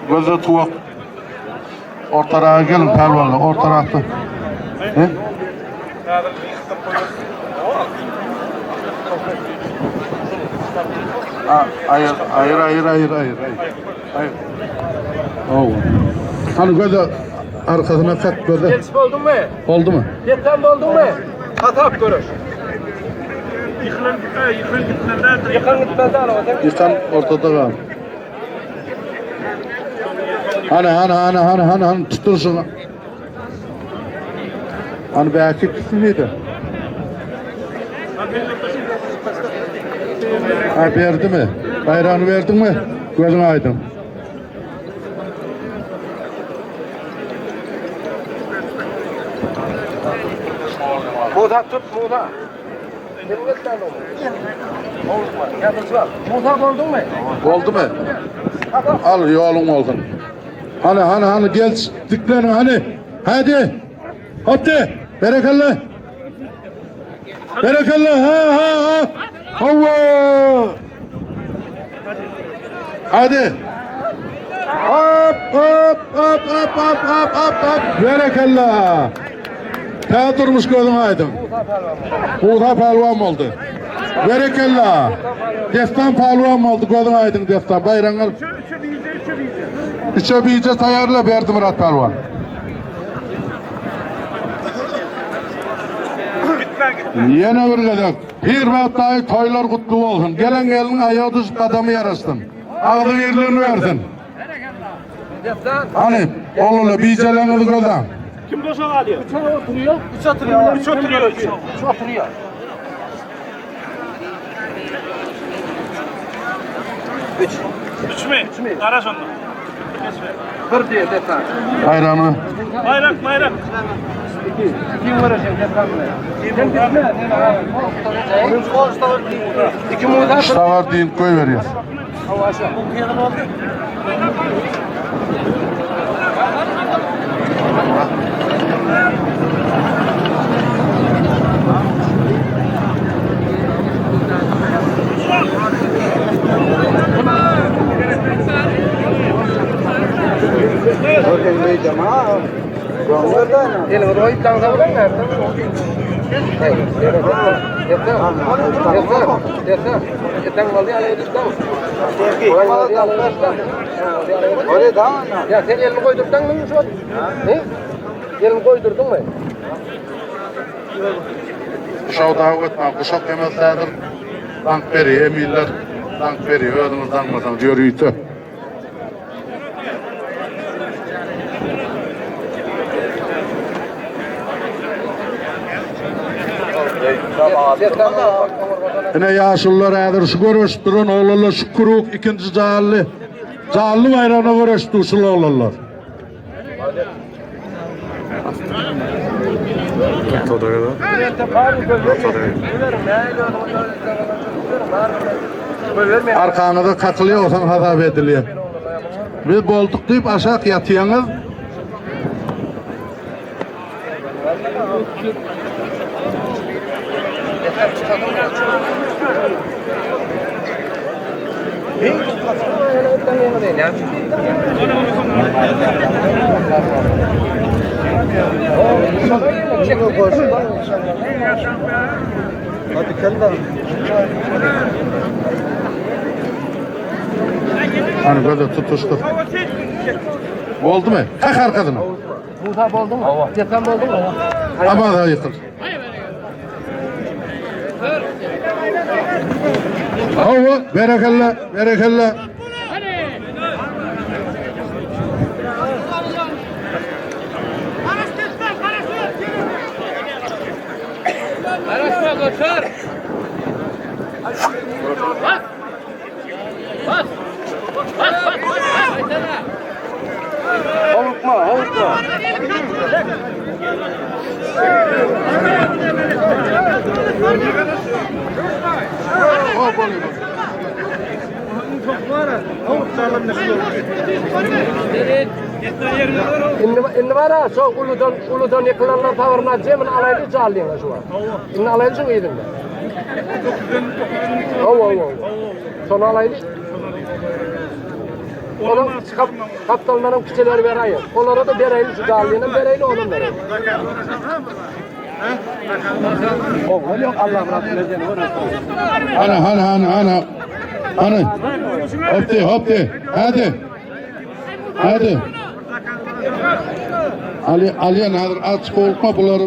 gözde tuvak. Ortaya gelin pervanla. Ortaya. He? Hayır. Oh. Hani gözde arkasına kat gözde. Gelip oldun mu? Oldu mu? Yetten oldun mu? Hatap görür. Yıkılan gitmeden. Yıkan gitmedi araba. İnsan ortada kal. Hani tutun şunu. Hani belki kısmıydı. Ha verdi mi? Bayrağını verdin mi? Gözün aydın. Muğda tut Muğda. Muğda oldun mu? Oldu mu? Al yolun oldun. Hani gel diklerin hani. Hadi. Hadi. Berekallah. Ha. Allah. Hadi. Hop. Berekallah. Ta durmuş gözün aydın. Muğda palvan oldu. Berekallah. Destan palvan oldu gözün aydın destan. Bayranlar. Üçe bir tayarla verdi Murat palvan. Yine bir kadar. Hürmet dayı toylar kutlu olsun. Gelen gelin ayağı düz adamı yarasın. Ağzı birliğini versin. Hani oğluna bicelerinizi gözden. Kim boşa alıyor? 3 oturuyor. 3 oturuyor. 3 oturuyor. 3 mü? Ara sonunda. Bir diye defa. Hayranı. Bayrak. Kim uğraşıyor defanla? Sen gitme. İki Muğda. İşte var deyin koy veriyor. Elin royup dansa bulan nerede? Yeter. Yeter maldi alaya düştüm. Öyle daha mı? Ya sen elini koydurdun mu şu an? Ne? Elini koydurdun mu? Kuşağı davet etmem. Kuşak demezlerdir. Dank veriyor. Emiller dank veriyor. Ödünüz dankmasam diyor yürüytü. Ine yaşlılar ädir şu görüşdürün oğlanlar şükürük ikinci callı. Callı bayrağına görüşdü şu oğlanlar. Arkanıda katılıyor olsan hadap ediliyor. Biz bolduk deyip aşağı yatıyorsunuz. Hani böyle tutuştur. Oldu mu? Kalk arkadına. Musa oldu mu? Deprem oldu mu? Ama da yıkıl. Hava, berekella, berekella. Araçma götür. Bas. Bas. Havukma, havukma. İndi var ha, çok uludan yıkılanlar tavarına cemin alaylı callıyla şu an. İndi alaylı şu iyiydin de. Oo. Sonra alaylı. Onun kaptanların küçeleri vereyim. Onlara da vereyim şu callıyla, vereyim onun vereyim. O yok Allah bırakın. Ana. Hopti. Hadi. Aliye nadir aç korkma bunları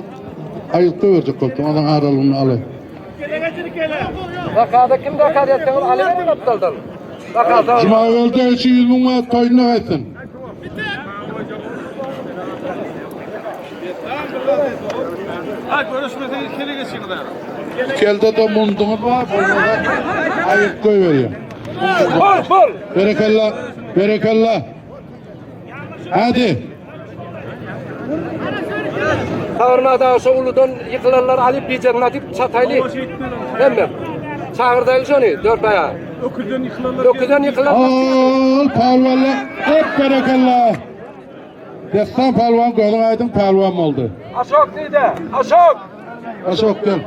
ayıkta verecek korktum. Adam aralığını alay. Dakada kim dakada yattın? Aliye mi kaptaldın? Dakada. Cuma evvelde 200 bin manat koyununa kaysın. Görüşmeseniz kere geçin de. Kelde de mundunuz var. Bunlara ayıkta veriyor. Bol. Berekallah. Hadi. Tavarına da şu uludan yıkılanlar alıp bir cennetip çataylı. Hemen. Çağırdaylı şunu, dört bayağı. Öküden yıkılanlar. Al palvanlar. Hep berekallah. Destan palvan gözün aydın palvan oldu. Aşok neydi? Aşok gel.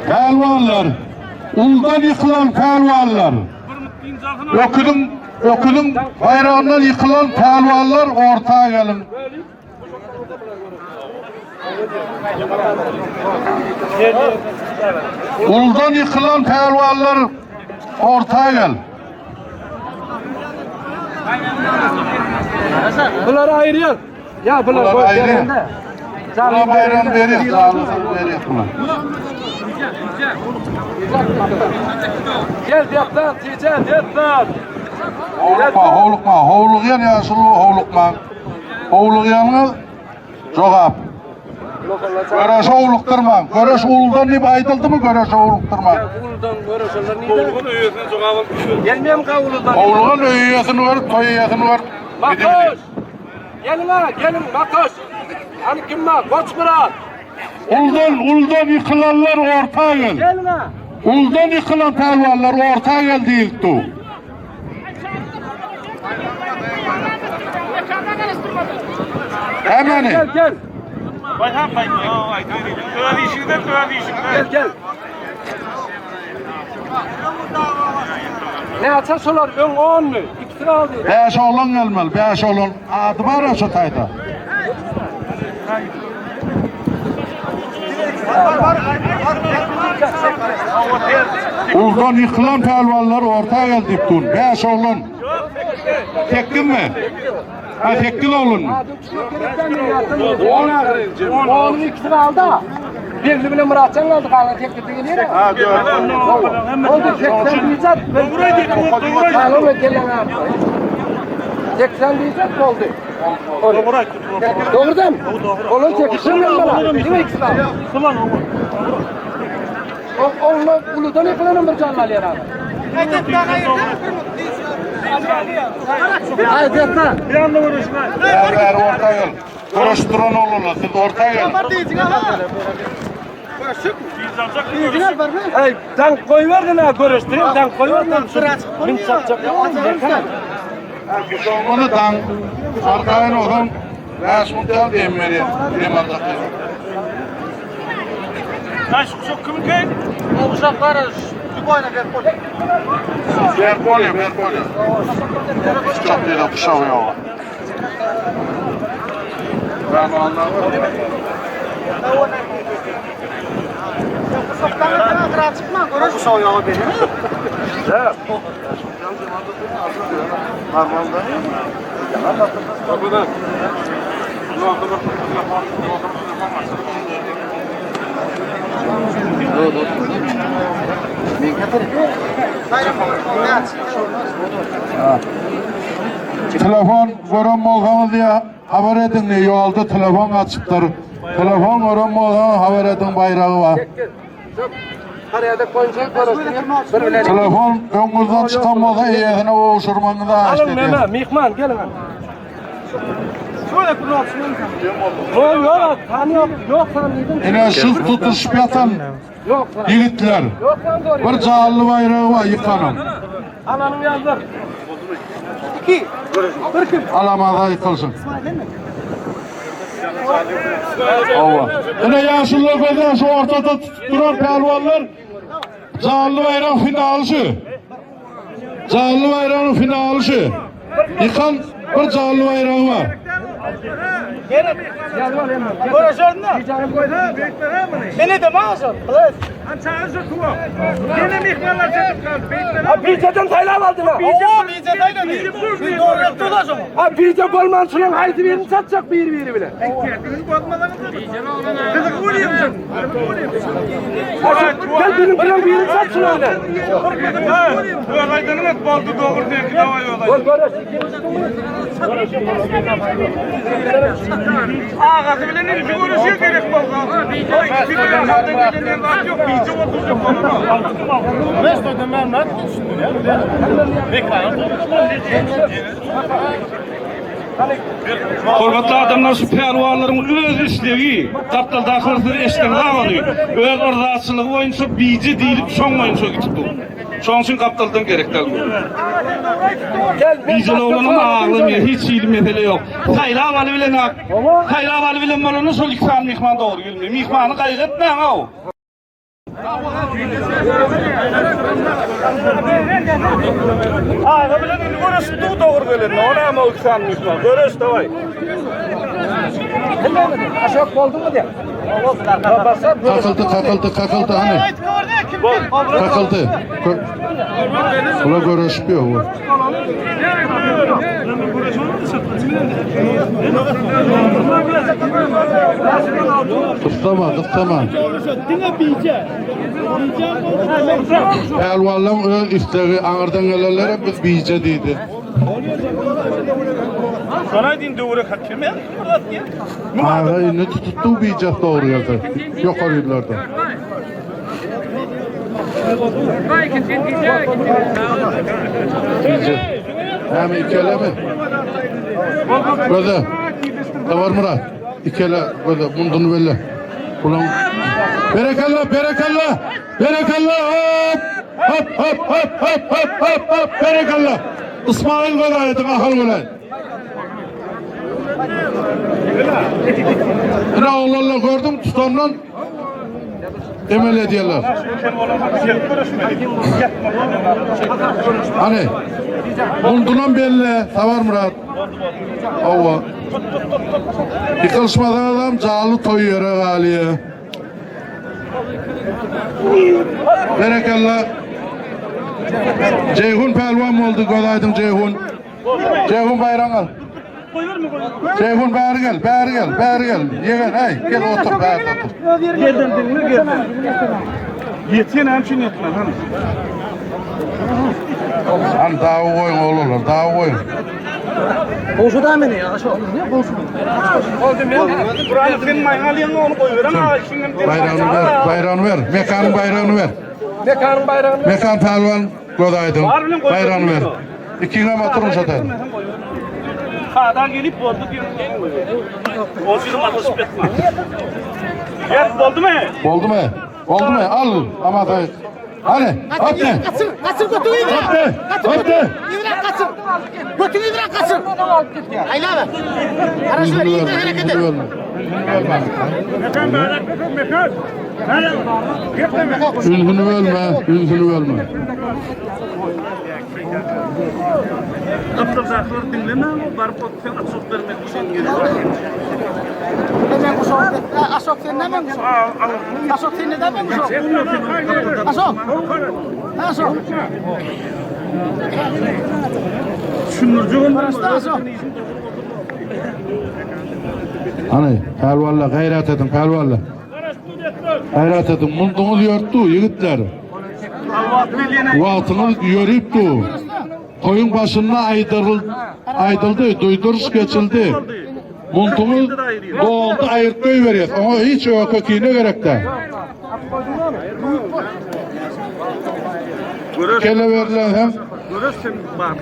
Palvanlar. Uldan yıkılan palvanlar. Öküdün bayrağından yıkılan palvanlar ortaya gelin. Uldan yıkılan palvanlar ortaya gel. Bunları ayırıyor. Ya bunlar ayrı. Buna bayram veriyor. Sağlığını veriyor buna. Gel diyaptan, diyeceğim diyaptan. Hovlukma. Hovluğuyan yaşlı hovlukma. Hovluğuyanı cevap. Göreşe hovlukturma. Göreş uldan deyip aytıldı mı göreşe hovlukturma. Uludan görüşürler neydi? Gelmeyeyim ka uludan. Hovluğun öğüyesini var, toyuyesini var. Makoş! Gelin Makoş! Hani kim var? Koç Murat! Uldan yıkılanlar ortaya gel. Gelin ha! Uldan yıkılan pelvanlar ortaya gel deyildi. Hemen. Gel! Gel! Ne açarsalar ön 10 mu? İkisini aldı. 5 oğlan gelmeli, 5 oğlan. Adı var ya şu tayda. Uldan yıkılan pelvanlar ortaya geldi deyiptun. 5 oğlan. Tekkin mi? Ha tekkin oğlun mu? Onun ikisini aldı. Birini bile Muratcan aldı kanka teklifini geliyor. Ha diyor. Oldu 80 diyecek. Kanka gelin abi. 80 diyecek oldu. Doğru aytdı. Doğru değil mi? Onun çekişini bana. Değil mi ikisi var? Kılan o. Onunla uludan yapılan bir canlı alıyor abi. Hayır detna. Bir anda vuruşma. Ver orta yol. Karıştıran olurlar. Siz orta yol. Hey, tank koyuverdin ha görüştüreyim. Tank koyuverdin. Min çapacak. Onu dan arkayın oğlum. Yaş muhtemel diyeyim beni. Diyeyim Allah'ım. Taş çok kim kay? Ver polya. Çok değil o kuşağı yok. Ben anlamadım. Telefon gören bolğanı diye haber edin ne yolda telefon açıptır. Telefon gören bolğanı haber edin bayrağı var. Karayada koyacak görüştüreyim. Telefon öngülden çıkan bolsa eyesine oğuşurmanı da açtı. Alın meme, mihman gelin. Yok, tanıyor, yok tanıydın. Yine şu tutuşup yatan Yok, yigitler. yok lan doğru. Bir canlı bayrağı var yıkanın. Alanım yazdır. Alamada yıkılsın. Allah. Yine yaşlılar gözden şu ortada duran pehlivanlar canlı bayrak finalışı. Canlı bayrağın finalışı. Yıkan bir canlı bayrağı var. Beni de maaşım. Birceden sayılar aldın ha. Ha birce bolman şunun haydi birini satacak biri bile. Gel benim bilen birini sat şunu öyle. Gol Ağası bile ne düşün uğraşıyor gerek bakalım. İkisi bile halde gelen var yok. Bizi oturacak bana. Hormatly adamlar şu pehliwanlaryň öz işlegi, tapdal daxylsyz eşden alýar. Öz arzaçylygy boýunça bizi diýilip şoň boýunça gitipdi. Şoň üçin kaptaldan gerekdir. Bizi oğlanın ağlım ya, hiç iyili mesele yok. Hayla avalı bilen ak. Hayla avalı bilen bolany şol iksan mihman doğru gelmiyor. Mihmanı gaýgatmaň o. Ağa bilen görüş tu doğru gelir. Ona ama iksan mihman. Görüş davay. Aşak oldu mu diye. Kakıldı hani. Kakıldı. Ula görüşmüyor bu. Kıstama. Pehliwanlaryň öz istegi aňyrdan gelenlere biz biýje diýdi. Sana din doğru kaçırmayan. Ağa indi tuttu biýje doğru ýaly. Ýokary ýerlerde. Hem ikeleme. Böyle. Tavar Murat. İkele böyle bundunu böyle. Ulan. Berekallah. Hop. Berekallah. İsmail velayeti ahal velayet. Ne oğlanla gördüm tutamdan emel ediyorlar. Hani bundan belli Tavar Murat. Ova. Yıkılışmadan adam canlı toyuyor galiye. Berekallah. Ceyhun pehlivan oldu Godaydın Ceyhun. Ceyhun bayrağı al. Ceyhun beri gel. Yegen hey gel otur beri otur. Yerden dinle gelme. Yetken hemşin yetme. Hani daha koyun oğlum daha koyun. Koşu da meni ya. Aşağı ne koşu? Buranı sen maynalıyan onu koyuverin ha. Şimdi Bayrağını ver. Mekanın bayrağını ver. Mekanın bayrağını. Mekan Palvan Godaydın. Bayrağını ver. İkine oturun zaten. Sağdan gelip oldu diyor. O bizim atışıp etme. Yer oldu mu? Oldu mu? Oldu mu? Al ama da. Hadi. Hadi. Kaçır götünü Hadi. Hadi. İvrak kaçır. Götünü ivrak kaçır. Hayla be. Araç ver, iyi de hareket et. Ülhünü ölme. Ülhünü ölme. Kaptan zakları dinleme ama barıp oturup atışıp vermek için geliyor. Hemen kuşak. Aşok sen ne men kuşak? Aşok sen ne men kuşak? Aşok. Aşok. Şunurcuğun Aşok. Hani pelvalla gayret edin pelvalla. Gayret edin. Mundunuz yörttü yigitler. Vaatını yörüptü. Koyun başına aydıldı, duyduruş geçildi. Mundunuz doğuldu ayırtmayı veriyor. Ama hiç o köküne gerek de. Kele verilen hem. görürsün bak.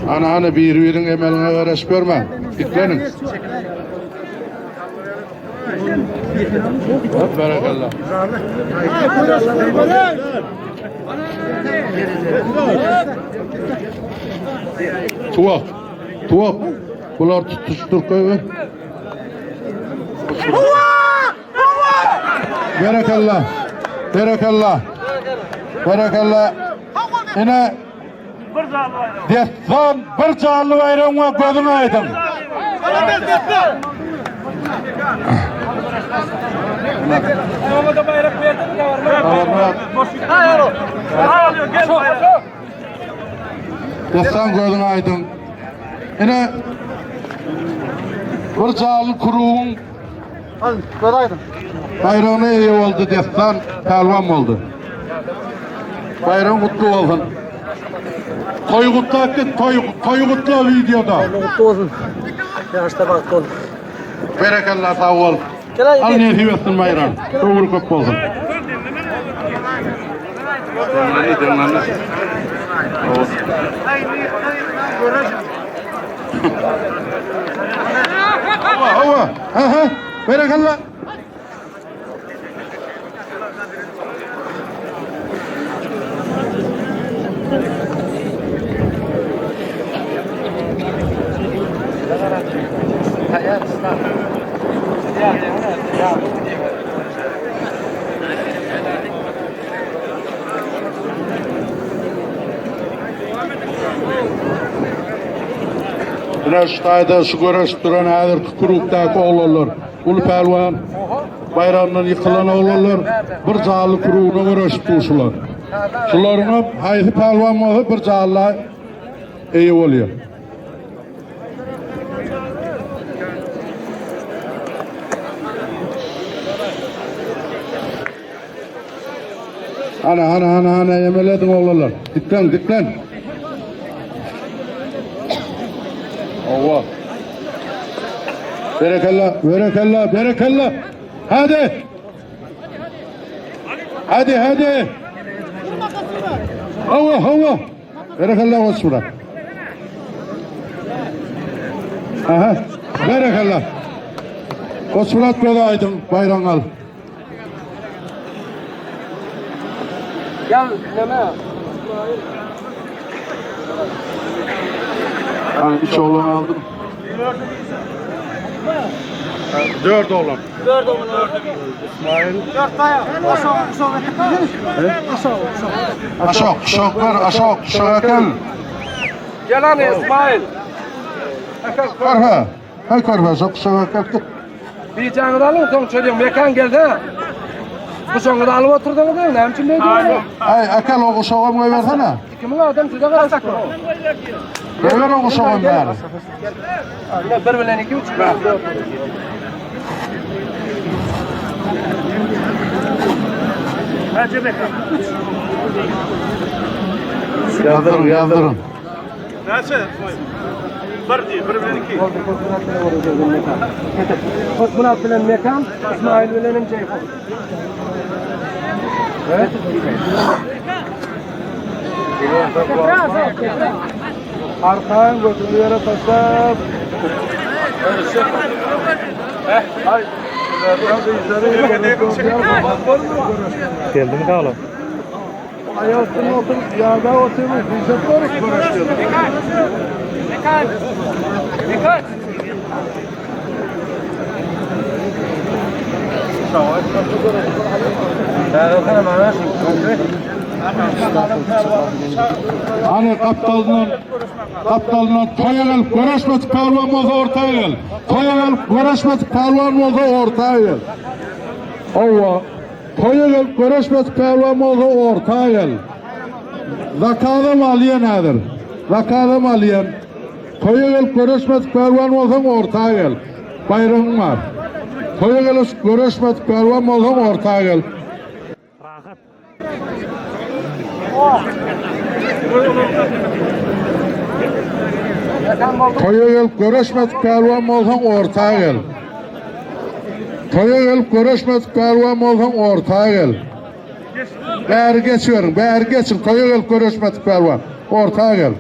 Ana birin emeline uğraş görme. Diklenin. Barakallah. Tuvak. Tuvak. Bunlar tutuştur koy. Barakallah. Barakallah. Barakallah. Yine destan bir canlı bayram ve gözünü aydın. Ama da bayrak verdin mi var mı? Hayır o. Ağlıyor gel bayrak. Destan gözünü aydın. Yine bir canlı kuruğun Al, godaydın. bayrağına iyi oldu destan, pelvan oldu. Bayram kutlu olsun. Toy kutlu videoda. Mutlu olsun. Yaşta bak olsun. Berekallah sağ ol. Al ne diyorsun bayram. Doğru köp olsun. Hava. Ha. Berekallah. Güneştayda şu görüş duran hazır kurukdaki oğlanlar, ulu pelvan bayramdan yıkılan oğlanlar bir canlı kuruğuna görüşüp duruşular. Şularına haydi pelvan mı bir canlı iyi oluyor. Ana yemeledin oğlanlar. Diklen. Allah. Berekallah. Hadi. Hava. Berekallah olsun. Aha. Berekallah. Osmanat Godaydın bayram al. Gel neme. Yani üç oğlan aldım. 4 oğlan. İsmail. 4 bayağı. Aşok gel. Gel lan İsmail. Karfa, şok gel. Bir canlı alın, son çocuğum mekan geldi ha. Bu sonunda alıp oturdun mu? Ne için neydi? Ay akal o şoğa mı versene? Kimin adam tuza karışık mı? Ver o şoğa ver. Bir bilen 2 3 4. Hacı bekle. Yazdırın, yazdırın. Neyse. Bir değil, bir bilen iki. Murat bilen Mekan, İsmail bilenim Ceyhun. Evet. Arkadan götürüyor taşlar. Geldi mi oğlum? Ayağına otur, yağda oturmuş. Bize doğru konuşuyor. Dikkat! Hani kaptalından toya gelip görüşmedik pehlivan olsa ortaya gel. Toya gelip görüşmedik pehlivan olsa ortaya gel. Allah. Toya gelip görüşmedik pehlivan olsa ortaya gel. Zakadım aliye nedir? Zakadım aliye. Toya gelip görüşmedik pehlivan olsa ortaya gel. Bayrağım var. Toya gelip görüşmedik pehlivan olsa ortaya gel. Toya gelip görüşmedik pehlivan olsan ortaya gel. Toya gelip görüşmedik pehlivan olsan ortaya gel. Bäri geçiverin, bäri geçin. Toya gelip görüşmedik pehlivan. Ortaya gel.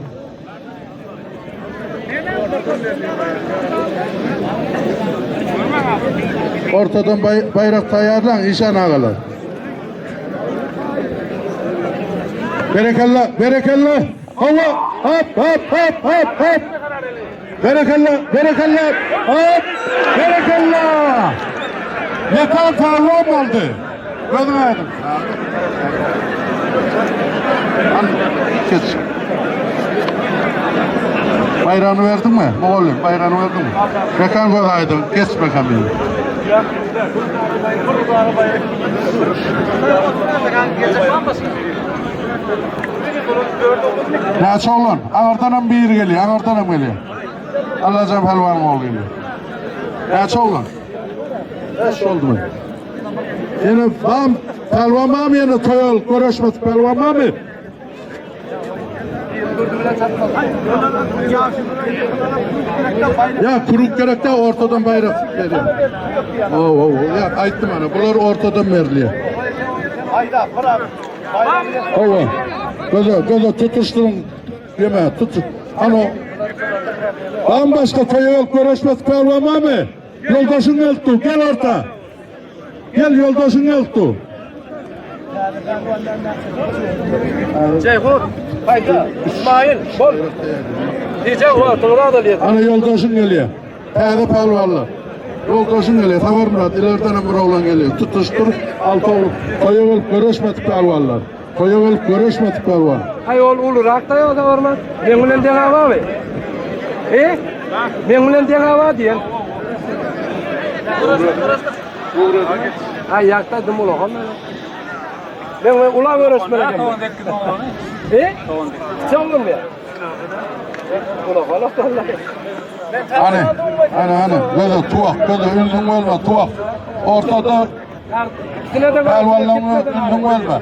Ortadan bayrak tayarlan, işan ağalar. Berekallah, berekallah. Allah, hop, hop, hop, hop, hop. Berekallah, berekallah, hop, berekallah. Yeter pehlivan oldu. Gözüm aydım. Geç. Bayrağını verdin mi? Oğlum, bayrağını verdin mi? Bekan göz aydın, geç bekan benim. Näçe oğlan? Ağırdanam bir geliyor, ağırdanam geliyor. Allah'cağım helvanım oğlu geliyor. Näçe oğlan? Näçe oldu mu? Yine tam pelvan mı mı yine toyal görüşmez pelvan mı mı? Ya kuruk gerek de ortadan bayrak veriyor. Ya aytdım ana bunlar ortadan veriliyor. Allah. Göze tutuşturun. Yeme tutun. Ano. Bambaşka toyal görüşmez pelvan mı? Yoldaşın geldi. Gel orta. Gel yoldaşın geldi. Ceyhun, hayda, İsmail, bol. Diyecek var, toğra da liyetim. Ana yoldaşın geliyor. Peyde pelvallar. Yoldaşın geliyor. Tavar Murat, ileriden bir oğlan geliyor. Tutuştur, altı oğlum. Koya olup görüşmedik pelvallar. Koya olup görüşmedik pelval. Hay ol ulu rakta ya da orman. Ben bilen dene var mı? Ben bilen dene var diyen. Hay yakta dım ulu hanım. Ben ulan görüşmedim. Çaldın mı ya? Ulan Allah. Hani. Göze tuğak, göze üzüm olma tuğak. Ortada pelvallarına üzüm olma.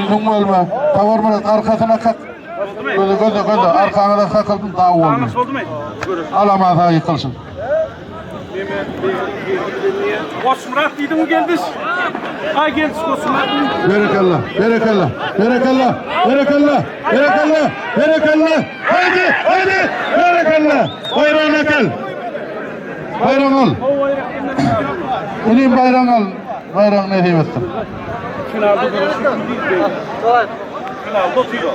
Üzüm olma. Tavar Murat arkasına kalk. Göze arkana da kakıldın daha olma. Alamazsa yıkılsın. Koçmurat dedim mi geldiniz? Ay geldiniz Koçmurat. Berekallah. Haydi. Berekallah. Bayrağına gel. Bayrağını al. İneyim bayrağını al. Bayrağını ne diyeyim ettim. Finalda görüşürüz. Finalda oturuyor.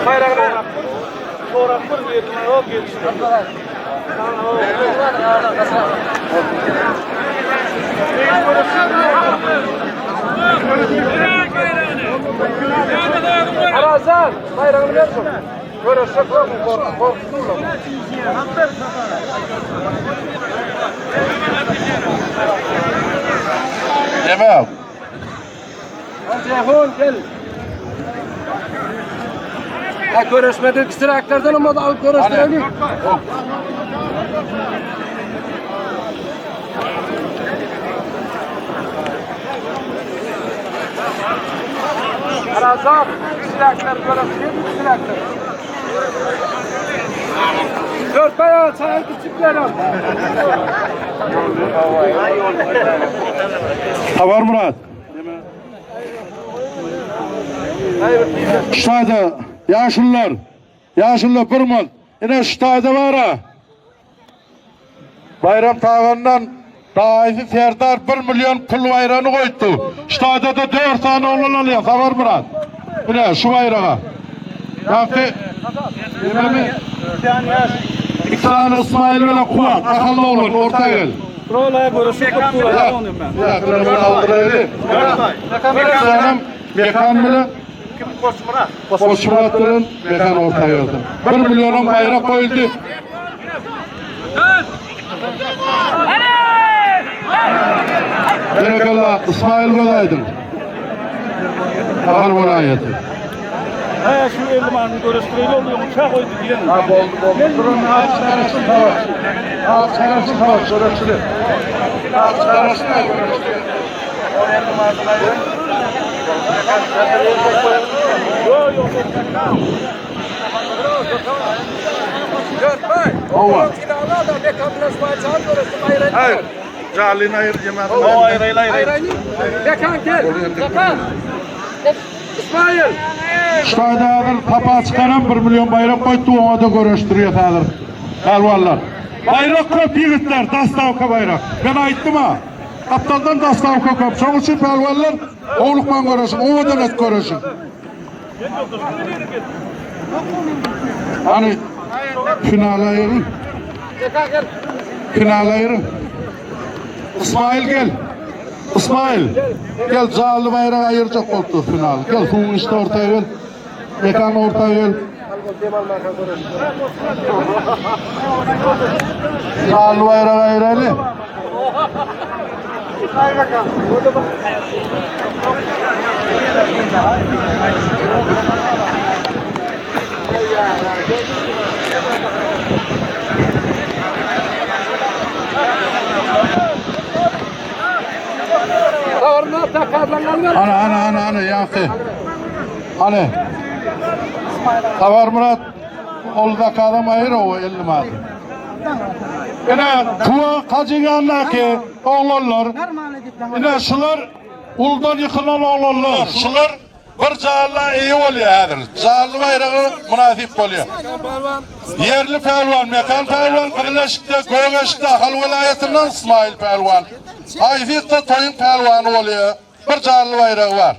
Bayrağına sonra bir yerine o gelişti. Arazan, bayrağını ver şunu. Görüşecek yok mu? Korkutun mu? Yemem. Ceyhun gel. Ha görüşmedik, sıra aktardan ama alıp görüştürelim. Razak, silahlar görürsün, silahlar. Dört bayağı çayın küçüklerim. Haber Murat. Şurada yaşlılar bir mıl. Yine şurada var ha. Bayram tağından Daifi Serdar 1 milyon pul bayranı koydu. Şurada da 4 tane oğlan alıyor. Haber Murat. Yine şu bayrağa. Yankı. Yememi. 2 tane İsmail ile Kuvat. Akıllı olun. Orta gel. Buraya görüşüp kurtulacağım onu ben. Yakınım ben aldırayım. Mekan bile. Koçmuratların mekan ortaya geldi. 1 milyonun bayrak koyuldu. Berekallah İsmail Golaydın. Ağır vilayeti. He şu elmanı görüştüreyle oluyor. Uçak koydu diyelim. Oldu. Durun ağaç çıkarırsın savaş. Ağaç çıkarırsın savaş. Görüştürün. Ağaç çıkarırsın görüştürün. O elmanı Ova. Hayır. Calin hayır yemez. O ayrıyla. Bekan gel. Bekan. İsmail. Şurada ağır tapa çıkaran 1 milyon bayrak koydu. Ona da görüştürüyor ağır. Elvallar. Bayrak köp yiğitler. Dastavka bayrak. Ben ayıttım ha. Kaptandan dastavka köp. Son için pelvallar oğlukman görüşün. Ona da net görüşün. Hani final ayırın. Final ayırın. İsmail gel. İsmail. Gel canlı bayrağı ayıracak oldu final. Gel Kuğun işte ortaya gel. Mekan ortaya gel. Canlı bayrağı ayıralım. Ana yankı. Hani Haber Murat olda kadam ayır o 50 madde. Yine kuva kacıganlar ki oğlanlar yine şular uldan yıkılan oğlanlar şular bir cağırla iyi oluyor hadir. Cağırlı bayrağı münasip oluyor. Yerli pehlivan, mekan pehlivan, Kırılaşık'ta, Göğeş'te, Hal vilayetinden İsmail pehlivan. Ayfik'te toyun pehlivanı oluyor. Bir cağırlı bayrağı var.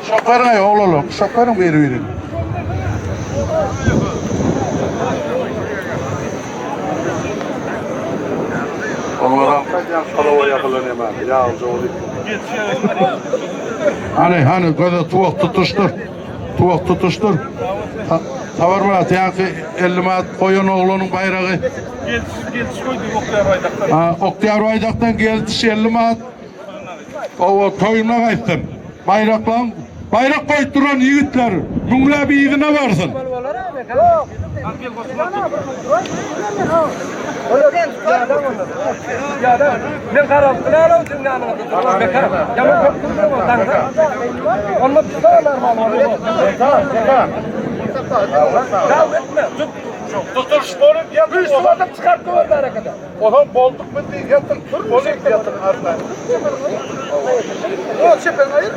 Şoklarına oğlum, şoklarına verin. Onlara kalava yapılan hemen, yağlıca oluyor. Hani böyle tuvak tutuştur. Tavar Murat, yankı 50 mat koyun oğlunun bayrağı. Gelsiz koydu Oktiyar Baydak'tan. Oktiyar Baydak'tan geldi 50 mat. O toyuna kayıttım. Bayrak koyduran yiğitler, bunlar bir yiğidine varsın. Ben karanlıkta alalım dünyanın adı. Bekar. Yaman kaptırmıyor mu? Onunla bir daha normal oluyor. Devam etme. Tutur sporun yatın. Üç adam çıkarttı orada harekete. Oğlum bolduk bitti yatın. Bolduk yatın arda. O çepen hayır.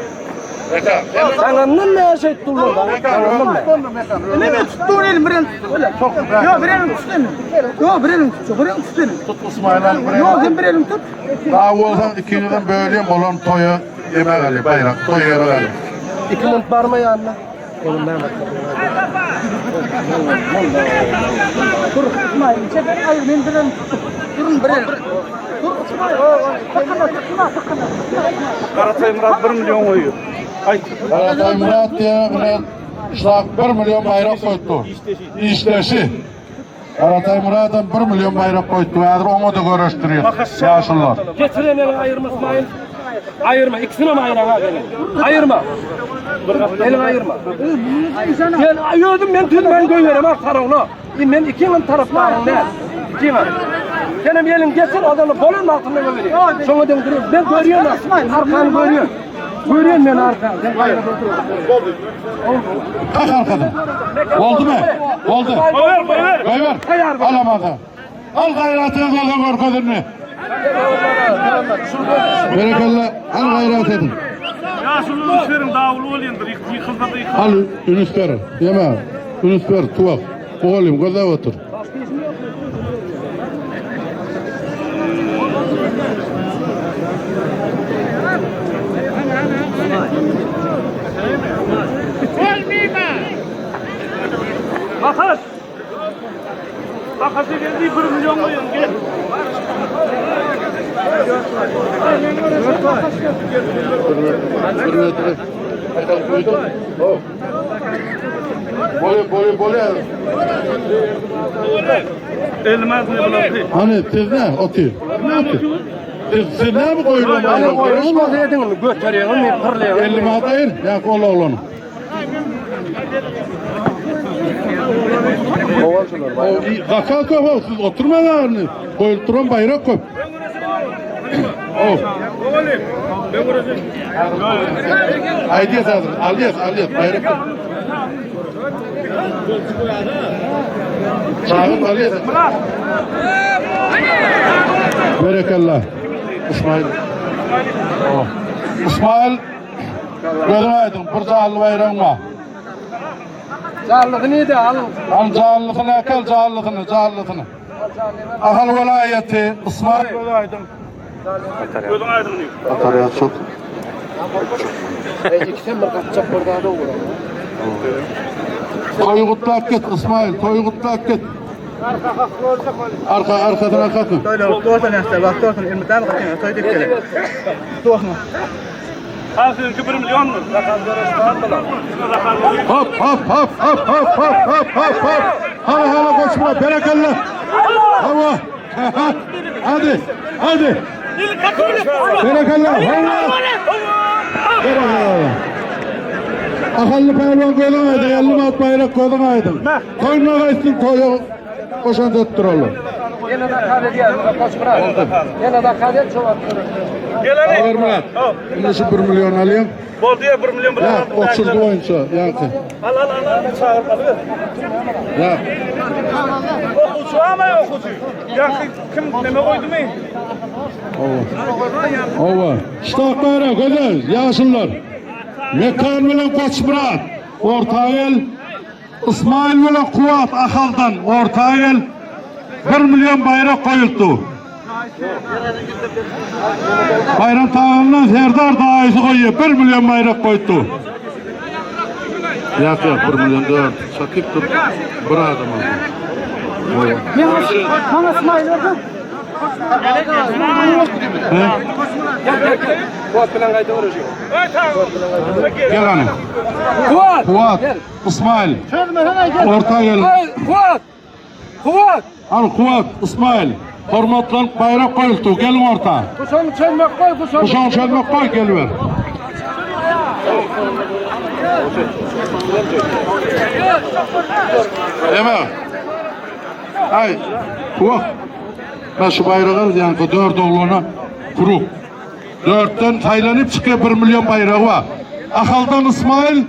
Sen anladın mı her şey tutuldu orada? Anladın mı? Ne ben tuttuğun elim birini tut. Yok bir elim tutayım. Yok bir elim tut. Bir elim tutayım. Tut İsmail'e. Yok sen bir elim tut. Daha olsan ikinciden böyleyim olan toyu yemek ali bayrak. Toyu yemek ali. 2 mınt var mı yanına? Elimden bak. Dur, İsmail, çeker, hayır, ben durun. Durun, bir. Dur, İsmail. Tıkına. Karatay Murat 1 milyon koyuyor. Ay. Karatay Murat diye şlak 1 milyon bayrak koydu. İşleşi. Karatay Murat'ın 1 milyon bayrak koydu. Eğer onu da görüştürüyor. Yaşlılar. Getirin elini ayırma İsmail. Ayırma, ikisini mi ayıran abi? Ayırma. Elini ayırma. Ben ayırdım, ben tüm ben göğerim ha tarafına. Ben ikinin taraflarım ne? İkinin. Benim elim getir, adamı bolun altında göğereyim. Şunu döndürüyorum. Ben görüyorum İsmail, arkanı görüyorum. Görüyorum ben arkanı. Kalk arkadan. Oldu mu? Oldu. Bayver. Alamadı. Al gayratını kolun korkudunu. Berekallah. Al gayrat edin. Ya şunu üstlerin davulu olayındır. Yıkıldı da yıkıldı. Al Ünüsper. Yeme. Ünüsper tuvak. Oğlum gözde otur. Bakas. Bakası geldi 1 milyon koyun. Gel. Bole. Elmez ne bulandı? Hani siz ne? Otur. Ne otur? Siz ne mi koyuyorsun? Benim koyuyorum mu dedin mi? Götürüyorum, ben pırlıyorum. 50 madayır. Ya kola olanı. Zakal koy, siz oturmalarını. Koyulturan bayrak koy. Haydi yazın, al bayrak koy. Çağın al yaz. Berekallah. İsmail. İsmail. Gözün aydın, bir canlı bayram var. Canlığı neydi? Al. Al canlısını akıl, canlısını. Ahal velayeti, İsmail gözün aydın. Gözün aydın diyor. Atarya çok. İkisi mi kaçacak burada da olur. Toygutlak git İsmail, toygutlak git. Arkadan kalkın. Ha seninki 1 milyon mu? Hop. Hala koşma, berekallah. Hava. Hadi. Berekallah. Ahallı pehlivan koydun aydın, 50 mat bayrak koydun aydın. Koyuna kaçtın, koyu koşan tuttur oğlum. Yine de kade diye, koş bırak. Yine de kade çok attırır. Gel hadi. Ağır Murat. Şimdi şu 1 milyon alayım. Bol diye 1 milyon bırak. Ya, oturdu oyuncu, yankı. Al. Çağırmalı. Ya. Okucu ama okucu. Ya kim neme koydu mu? Ova. Ştaklara güzel, yaşlılar. Mekan bilen Koç Murat. Ortayel. İsmail bilen Kuvat Ahal'dan ortayel. 1 milyon bayrak koyuldu. Bayram tağından Serdar Dağısı koyuyor. 1 milyon bayrak koydu. Yok 1 milyon 4. Sakip dur. Bir adam oldu. Bana İsmail orada. Kuvat bilen kayda uğraşıyor. Gel hanım. Kuvat. İsmail. Orta gel. Kuvat. Al Kuvat. İsmail. Hormatlanıp bayrak koyuldu. Gelin orta. Kuşanı çelmek koy, Kuşan çelmek koy geliver. Deme. Hay. Kuvat. Ben şu bayrağı al yankı 4 oğluna kuru. 4'ten saylanıp çıkıyor 1 milyon bayrağı var. Ahaldan İsmail,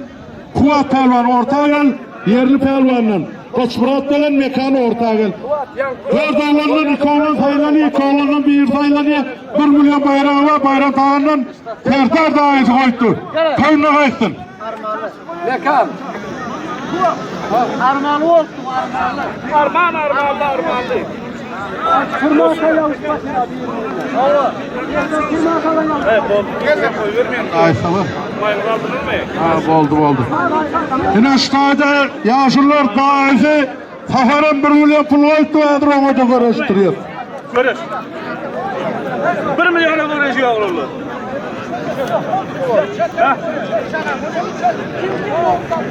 Kuvat Pelvan ortağa gel, yerli Pelvan'la. Koç Murat bilen mekanı ortağa gel. 4 oğlanla 2 oğlan saylanıyor, 2 oğlanla 1 saylanıyor. 1 milyon bayrağı var, bayram tağından Serdar Dağısı koydu. Köyüne kaçtın. Mekan. Armalı olsun, armalı. Armağanlı. Kırma kayalı başına. Evet bol. Koy vermeyin. Dağısı var. Ha, oldu. Yine ştayda yaşlılar daisi saharan 1 milyon pul koydu adroma da görüştürüyor. Görüş. 1 milyona görüşüyor oğlum.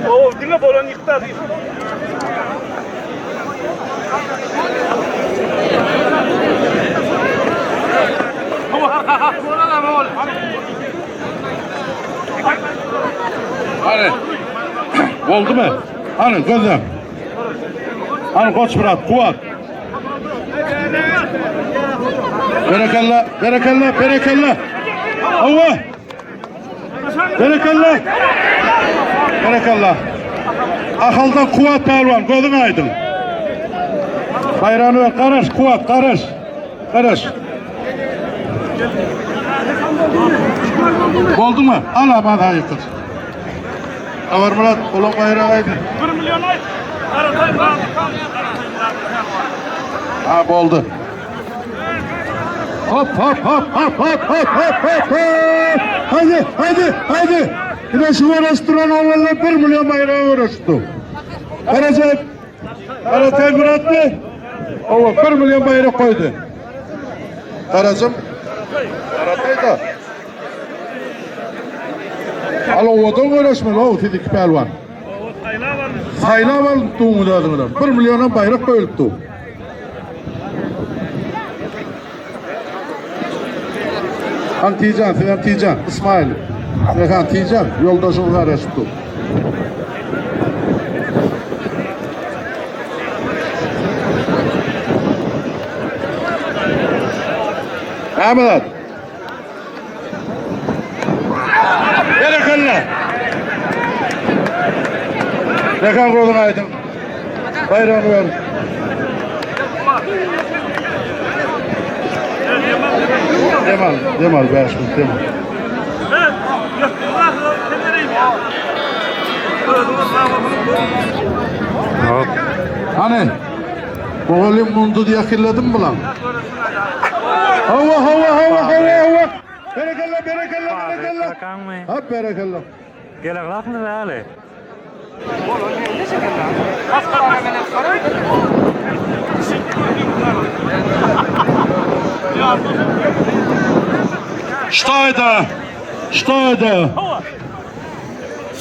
O dinle bolon yıktı değil. Hani oldu mu? Hani gözüm. Hani koç bırak, kuvat. Berekallah. Allah. Berekallah. Akıldan kuvat pehlivan, gözün aydın. Bayrağını ver, kuvat, karış. Oldu mu? Al abi hadi yıkır. Avar Murat, olan bayrağı aydın. 1 milyon ay. Ha oldu. Hop. Hadi. Yine şu uğraştıran oğlanlar 1 milyon bayrağı uğraştı. Karacak Murat'ı. O 1 milyon bayrağı koydu. Karacım. Karatay da. Al ovadan uğraşma la o tedik pelvan. Sayla var tuğmu da adamlar. 1 milyona bayrak koyuldu. Antican, İsmail. Antican, yoldaşım karıştı. Ahmet. Berekallah. Rekan kolun aydın. Bayrağını ver. Cemal Beşmiş Cemal. Hani bu oğlum mundu diye kirledin mi lan? Hava. Berekallah. Hep berekallah. Gelak lakını hale. Stayda.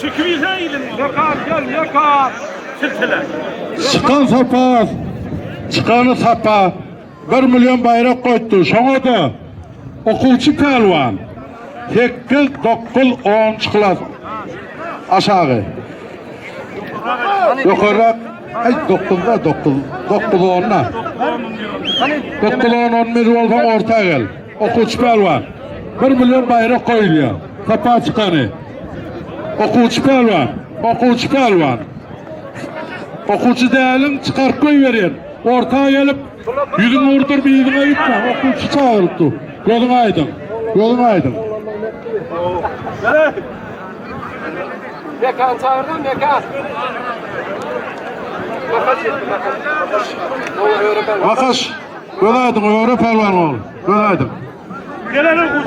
Çıkıyla ilin. Yakar. Silsile. Çıkanı sapa. 1 milyon bayrak koydu. Şoňa da okuwçy pelwan. 8, 9, 10 çıkılar. Aşağı. Yukarı. Ay 9'da 9. 9 10'na. 9 10 bolsam orta gel. Okuwçy pelwan. 1 milyon bayrak koyulýar. Sapa çıkanı. Okuwçy pelwan. Okuwçy däliň çıkarıp koýberýär. Ortağa gelip yüzünü vurdur bir yüzüne yutma. Okuwçy çağırıpdy. Yolun aydın. Mekan çağırdım, mekan. Bakaş. Gölaydın, öğre pelvan oğlum. Gölaydın.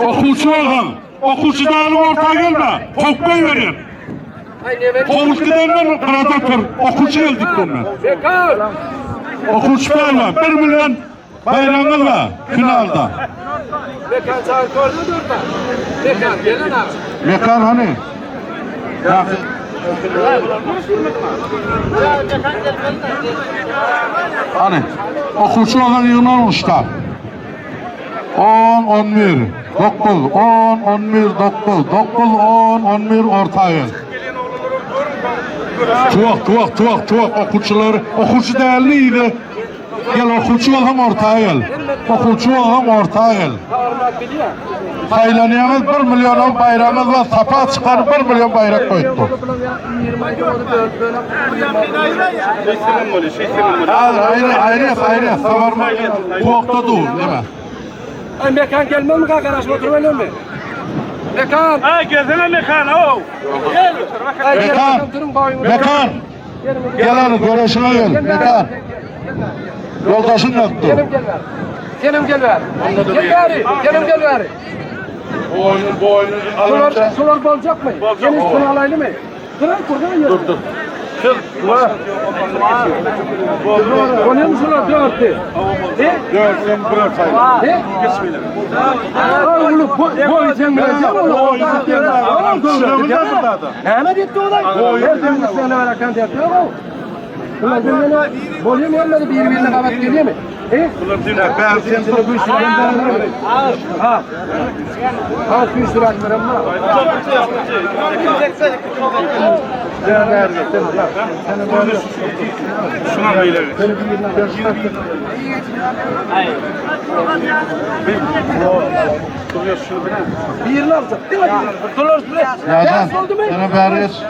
Okuwçy olgan. Okuwçy däliň ortağa gelme. Top koýberýär. Okuwçy däliň predator. Okuwçy geldik bundan. Mekan. Okuwçy pelvan 1 milyon bayrağımız var finalda. Mekan çağır gördün mü orada? Mekan, gelin abi. Mekan hani? Hani? Okuwçy olan ýygynan usta. 10, 11, 9, 10, 11, 9, 9, 10, 11 orta gel. Tuğak okuwçy däliň ýygy. Gel okuwçy bolsam ortağa gel. Saylanýamyz 1 milyon bayrağımız var. Sapa çıkarıp 1 milyon bayrak koydu. Ayrı. Savarma tuğakta dur, değil mi? Mekan gelmem mi arkadaş? Oturmayalım mı? Mekan. Ha gelsene mekan o. Mekan. Gel hanım, görüşüne gel. Mekan. Yoldaşın yoktu. Kelim gel ver. Gel ver. Kelim gel ver. Boynu alınca. Sular bolacak mı? Geniş bunu alaylı mı? Duran kurdan yer. Dur. Konuyor musunlar? Dörttü. Ne? Görsün bırak sayın. Ne? Oğlum boy sen vereceğim onu. Boy sen ne etti o da? Nereden üstüne verakan yaptı o? Ulan bunlara boyum gelmedi birbirine kapat geliyor mu? Ben sen sana bir şey gönderdim. Ha. Ha 100 lira verem var. Şuna böyle. Bir lira alacak. Değil mi? Dolar üstüne. Yazan. Oldu mu? Sana bariz.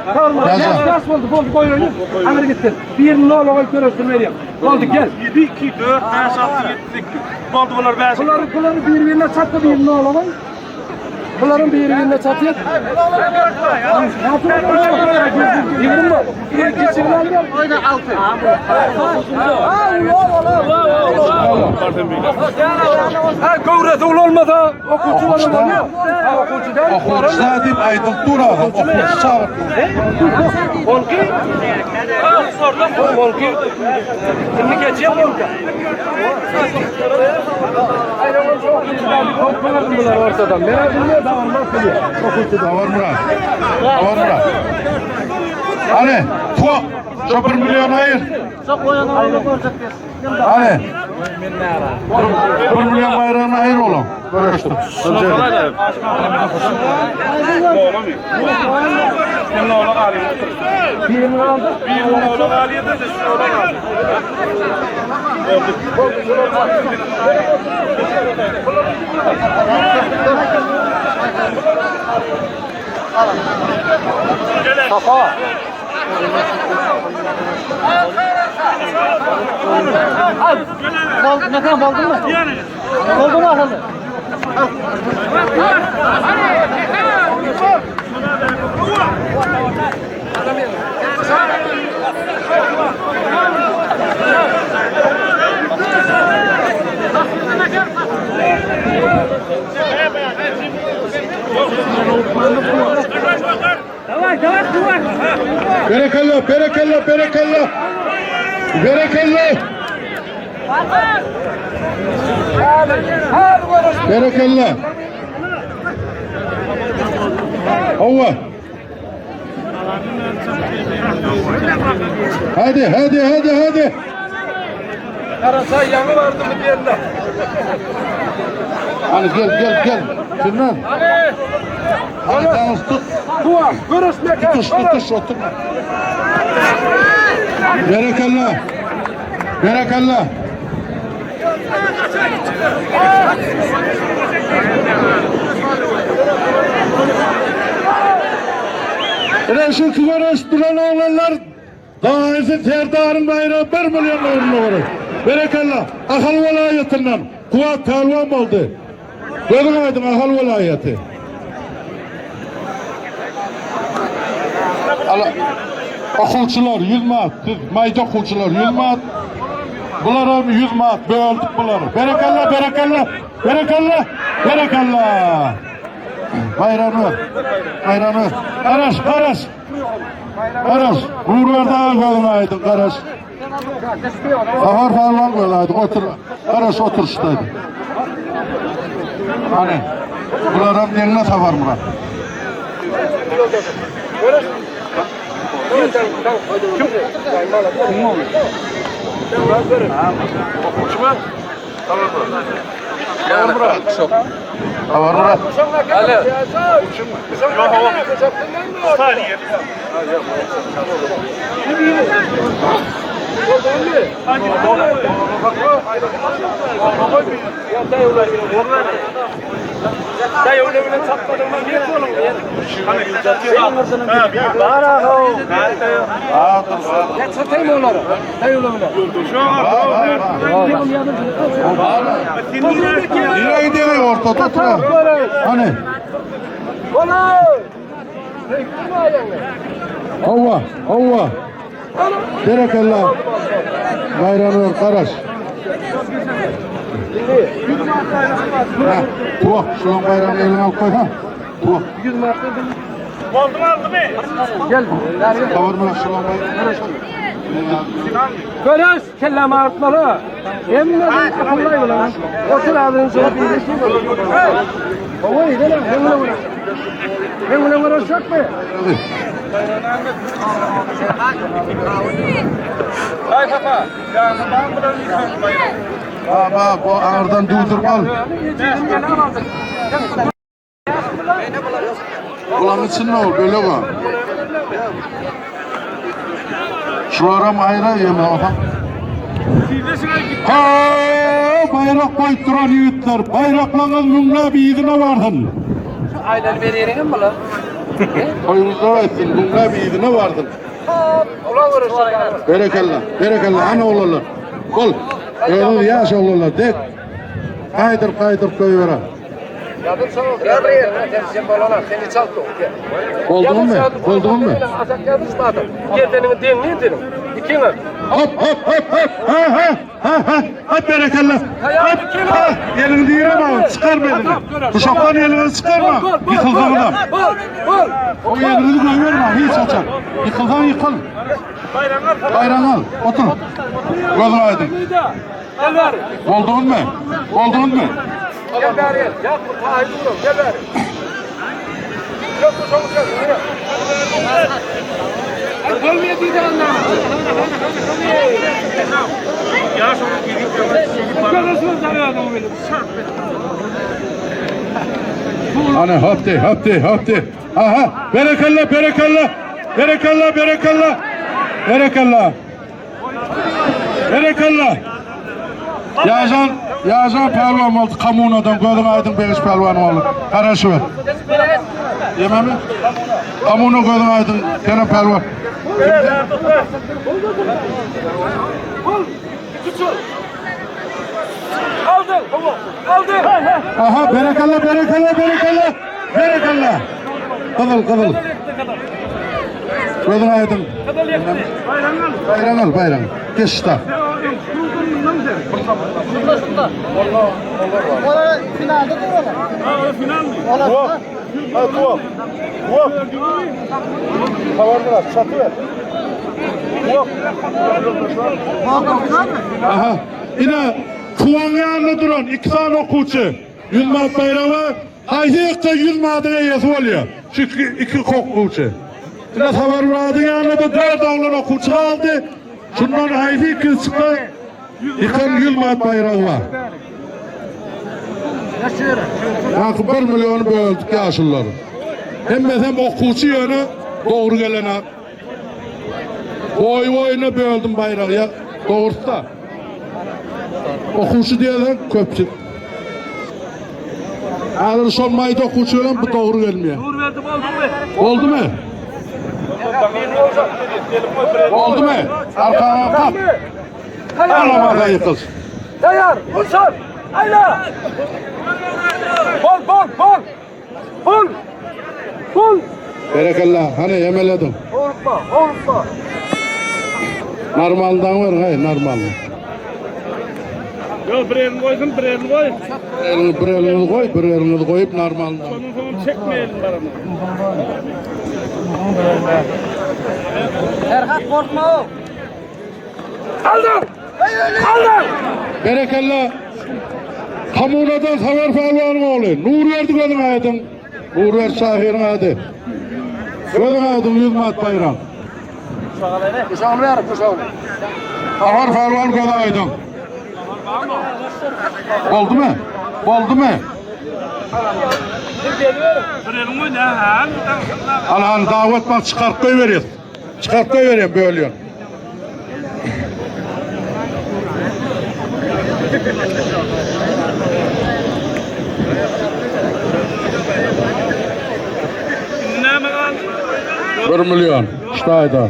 Yazan. Ders oldu. Oldu koyun. Amir gitti. Bir ne olur görürsün vereyim. Oldu gel. 7, 2, 4, 5, 6, 7, 8. Oldu bunlar 5. Bunları birbirine çattı bir ne olur. Bunların birbirine çatıyor. Yıldın mı? İki çıkılan gel. Oyna altı. Ha kavret olmadı. Okulcular oluyor. Ha okulcular. Okulcular deyip aydın duradı. Okulcu çağır. Volki. Volki. Şimdi geçiyor Volki. Aynen çok güzel. Toplanalım bunlar ortadan. Merak etme davranmaz diyor. Okulcu da. Davar Murat. Hani çok. Şu 1 milyon ayır. Çok oyan oğlu görecek diyorsun. Hani. 1 milyon bayrağına ayır oğlum. Görüştüm. Birini aldı. Ne kadar buldun mu? Buldun mu aslında? Berekallah, berekallah, berekallah. Berekallah. Berekallah. Hava. Hadi. Karasay yanı vardı mı diyenler. Hani gel. Sinan. Hani tanış tut. Tuğa, görüşmek Tutuş, oturma. Berekallah. Reşit Kıvaroş duran oğlanlar daha ezi terdarın bayrağı 1 milyon uğruna var. Berekallah. Ahal velayetinden kuvvet talvam oldu. Gözün aydın ahal velayeti. Okulçular 100 manat, mayda okulçular 100 manat. Bunlara 100 manat böldük bunları. Berekallah. Bayramı. Karaş. Uğurlarda gözünaydın Karaş. Ahar falan gözünaydın. Karaş otur üstteydi. Hani. Bunlara yerine safar Murat. Var Murat. Nereye gidiyor ortada oturan? Hani? Hava. Berekallah. Bayramı Karaş. Tuğ, şunun bayrağını eline alıp koy ha. Tuğ. 100 marka değil. Oldu mu aldı mı? Gel. Kavurma şunun bayrağını. Görüş kelleme artmalı. Emine akıllayı lan. Otur ağzını sonra bir de şey olur. Ova iyi lan. Hemine uğraşacak mı? Hay papa. Ya ben buradan yıkandım bayrağı. Ama bu ağırdan durdurup al. Ulan için ne olur böyle var. Şuaram ayrı yeme aha. Ha bayrak koyup duran yiğitler. Bayraklarınız bununla bir idine vardın. Aynen vereyim mi lan? Koyunuzlar etsin. Bununla bir idine vardın. Ulan uğraşacak. Berekallah. Berekallah. Hani oğlanlar. Kol. Öyle yaş oğlanlar. Dek. Kaydır koyuvera. Yadım sana. Gel buraya. Sen balana. Seni çaldı. Oldun mu? Oldun mu? Atak yazışmadım. Yerdenin dinleyin dedim. İkine. Hop. Ha berekallah. Hop. Ha. Elini değirme. Çıkar beni. Uşakların elini çıkarma. Yıkıldın adam. O elini koyverme. Hiç açar. Yıkıldan yıkıl. Bayrağını al. Otur. Gözün aydın. Gel bari. Oldun mu? Oldun mu? Gel bari. Yapma. Aydınım. Gel bari. Yok bu sonuç yok. Olmuyor diye anlamam. Ya sonra gidip Karısını sarıyordum benim. Hani hopti. Aha. Berekallah. Yazan pehlivan oldu kamunadan. Gözün aydın beş pehlivan oldu. Karşı ver. Yeme mi? Kamuna gözün aydın. Gene pehlivan. Aldın. Aha berekallah. Kızıl. Gözün aydın. Bayram. Geç işte. Orada finalde de var. Ha final mi? Aha. Yine kuvan yanında duran iki tane okuvçu. Yılmaz bayrağı haydi 100 madene yazı oluyor. Çünkü iki okuvçu. Yine Tavarmurad'ın yanında 4 oğlan okuvçu kaldı. Şundan haydi iki çıktı. Yıkan Yılmaz bayrağı var. Yani 1 milyonu böldük yaşlıları. Hem okuvçu yönü doğru gelene. Boyuna böldüm bayrağı ya. Doğrusu da. Okuvçu diyelim köpçük. Eğer solmayı da okuvçu olan bu doğru gelmiyor. Dur verdim oldu mu? Oldu mu? Oldu mu? Arkana kap. Alamada yıkıl. Tayar. Uçar. Ayla. Bol. Berekallah. Hani yemeledim. Olma. Normaldan ver. Hayır normal. Yok bir elini koysun bir elini koy. Bir elini koyup normaldan. Sonunu çekmeyelim paramı. Erhat korkma o. Aldın. Berekallah. Kamunadan Savar Pehlivan'ın oğlu. Nur verdi gözün aydın. Nur ver Şahir'in adı. Gözün aydın Yılmaz bayram. Kuşağını ver. Savar Pehlivan gözün aydın. Oldu mu? Bir elini koy ne ha? Allah'ın davet bak çıkartıp koyuveriyorsun. Böyle. Ne mi kaldı? 1 milyon. İşte ayda.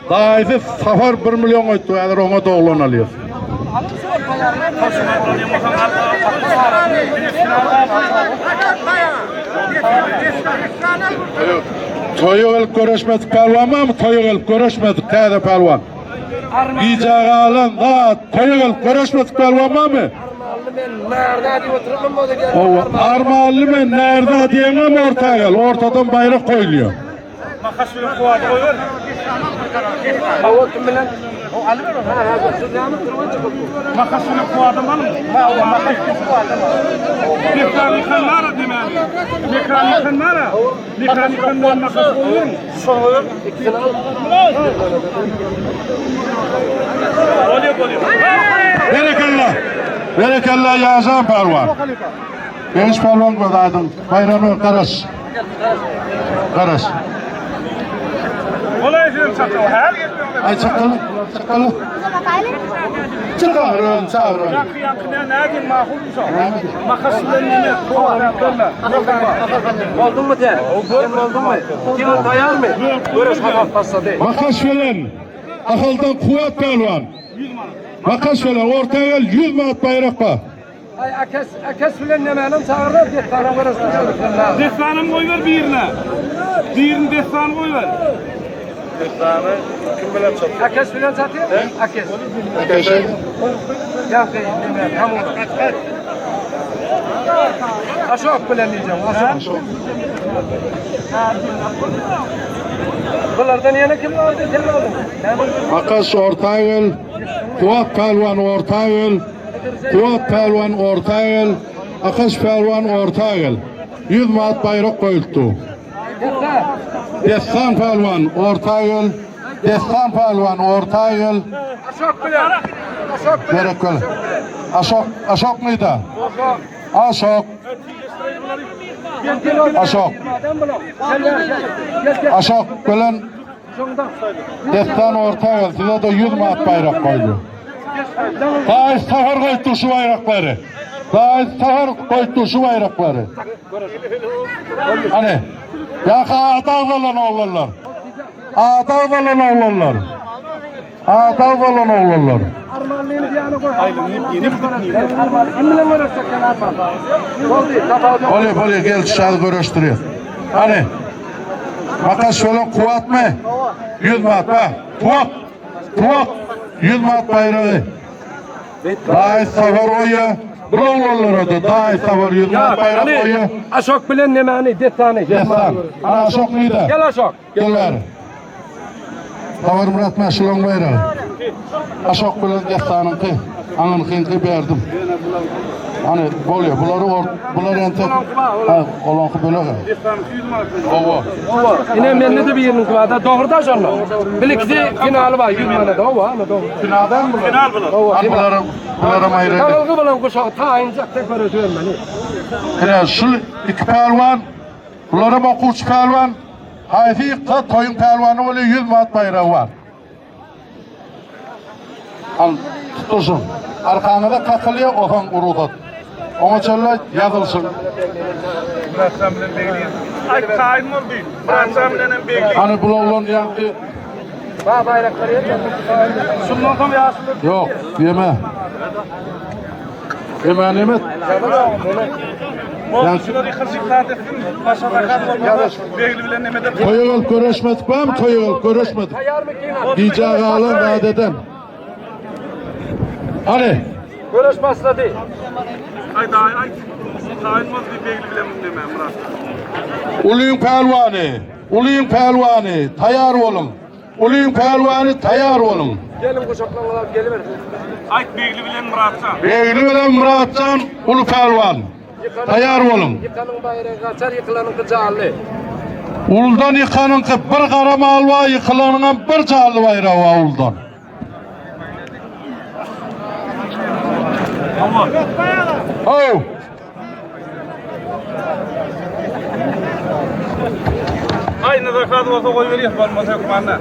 Dayısı Safar 1 milyon koydu. Eğer ona da oğlan alıyor. Toyu gelip görüşmedik pehlivan mı? Toyu gelip görüşmedik. Kayda pehlivan. Gijaga alan da koyul görüşmedik pelvan mı? Armallı men nerede diye oturmam mı dedi. Armallı men nerede diyemem ortaya gel. Ortadan bayrak koyuluyor. Makas verip kuvadı koyuyor. Hava kim bilen? O Ali ver o. Ha, sözlerini durma çıkıp. Makas verip kuvadı var mı? Ha, o makas verip kuvadı var. Mekanik nara demem. Mekanik nara. Mekanik nara makas koyuyor. Soğuyor. İkisini al. Oluyor. Berekallah. Berekallah yazan pelvan. Genç pelvan kodaydın. Bayramı karas. Karas. Olay efendim sakın. Her geliyor. Ay çakalı. Çağırın, çağırın. Yakına ne diyeyim mahkum şu. Makas verip kuvadı dönme. Oldun mu sen? Oldun mu? Kim tayar mı? Görüş hava pasladı. Makas veren. Akıldan kuvvet pelvan. Makas veren. Ortaya gel 100 manat bayrak var. Ay akes filan nemenim çağırdı. Bir tane varasın. Destanım koy ver birine. Birini destanı koy ver. Akes filan satıyor. Akes. Arkadaşlar. Ya tamam. Aşok bilen diyeceğim. Aşok. Bunlardan yana kim aldı? Sen mi aldın? Makas ortaya gel. Kuvvet pelvan ortaya gel. Kuvvet pelvan ortaya gel. Akas pelvan ortaya gel. 100 manat bayrak koyuldu. Destan pelvan ortaya gel. Destan pelvan ortaya gel. Aşok bilen. Aşok bilen. Gerek yok. Aşok mıydı? Aşok. Aşok. Aşok bilen destan ortaya gel. Size de 100 manat bayrak koydu. Daha istihar koydu şu bayrakları. Daha istihar koydu şu bayrakları. Hani? Ya atar falan oğlanlar. Atar falan oğlanlar. Atar falan oğlanlar. Armağanlığını bir yana koy. Yeni mi? Armağanlığı. Kim bilen görürsek gel Armağanlığı. Oley gel dışarı görüştürüyor. Hani? Makas falan kuvvet mi? 100 manat bak. Kuvvet. 100 manat bayrağı. Daha istihar oya. Bravolar da daha istihar 100 manat bayrak oya. Aşok bilen nemani, detani. Destan. Ana Aşok mıydı? Gel Aşok. Gel ver. Tavar Murat Maşılon bayrağı. Aşok bilen destanın ki. Anın kıyınkı verdim. Hani oluyor. Bunları entek. Olan ki böyle. Destanı 100 manat. Ova. Yine menni de bir yerinin kıvada. Doğru da canlı. Bilikti finalı var. 100 manada o var. Finadan mı? Final bulan. Bunlara ayrı. Kanalgı bulan kuşağı tayinecek tek böyle diyorum beni. Yine şu iki pelvan. Bunlara bakıç pelvan. Hayfi kıt toyun pelvanı böyle 100 manat bayrağı var. Al tutuşun. Arkana da katılıyor ohan urudat. Ona çölle yazılsın. Muratcan bilen beğeniyor. Ay kain oldu. Muratcan bilen beğeniyor. Hani bulalım yankı. Bağ bayrakları yeter. Şundan tam yaşlı. Yok yeme. Yeme nimet. Şunları yıkırsın taat ettin. Başa bakalım. Beğeni bilen nemede. Koyuğul görüşmedik var mı koyuğul görüşmedik. Tayar mı kıyma? Diyeceği alın vadeden. Hani? Görüş başladı. Ay daha ay. Kain oldu beğeni bilen neme Murat. Uluyun pelvanı, tayar olun. Uluyun pelvanı, tayar olun. Gelin kuşaklanlar geliver. Ay beğeni bilen Muratcan. Beğeni veren Muratcan, ulu pelvan. Tayar olun. Yıkanın bayrağı kaçar, yıkılanın kıcağlı. Uldan yıkanın ki bir kara mal var, yıkılanın bir canlı bayrağı var uldan. Allah. Oh. Aynı da kadar olsa koy veriyor. Olmasa kumanda.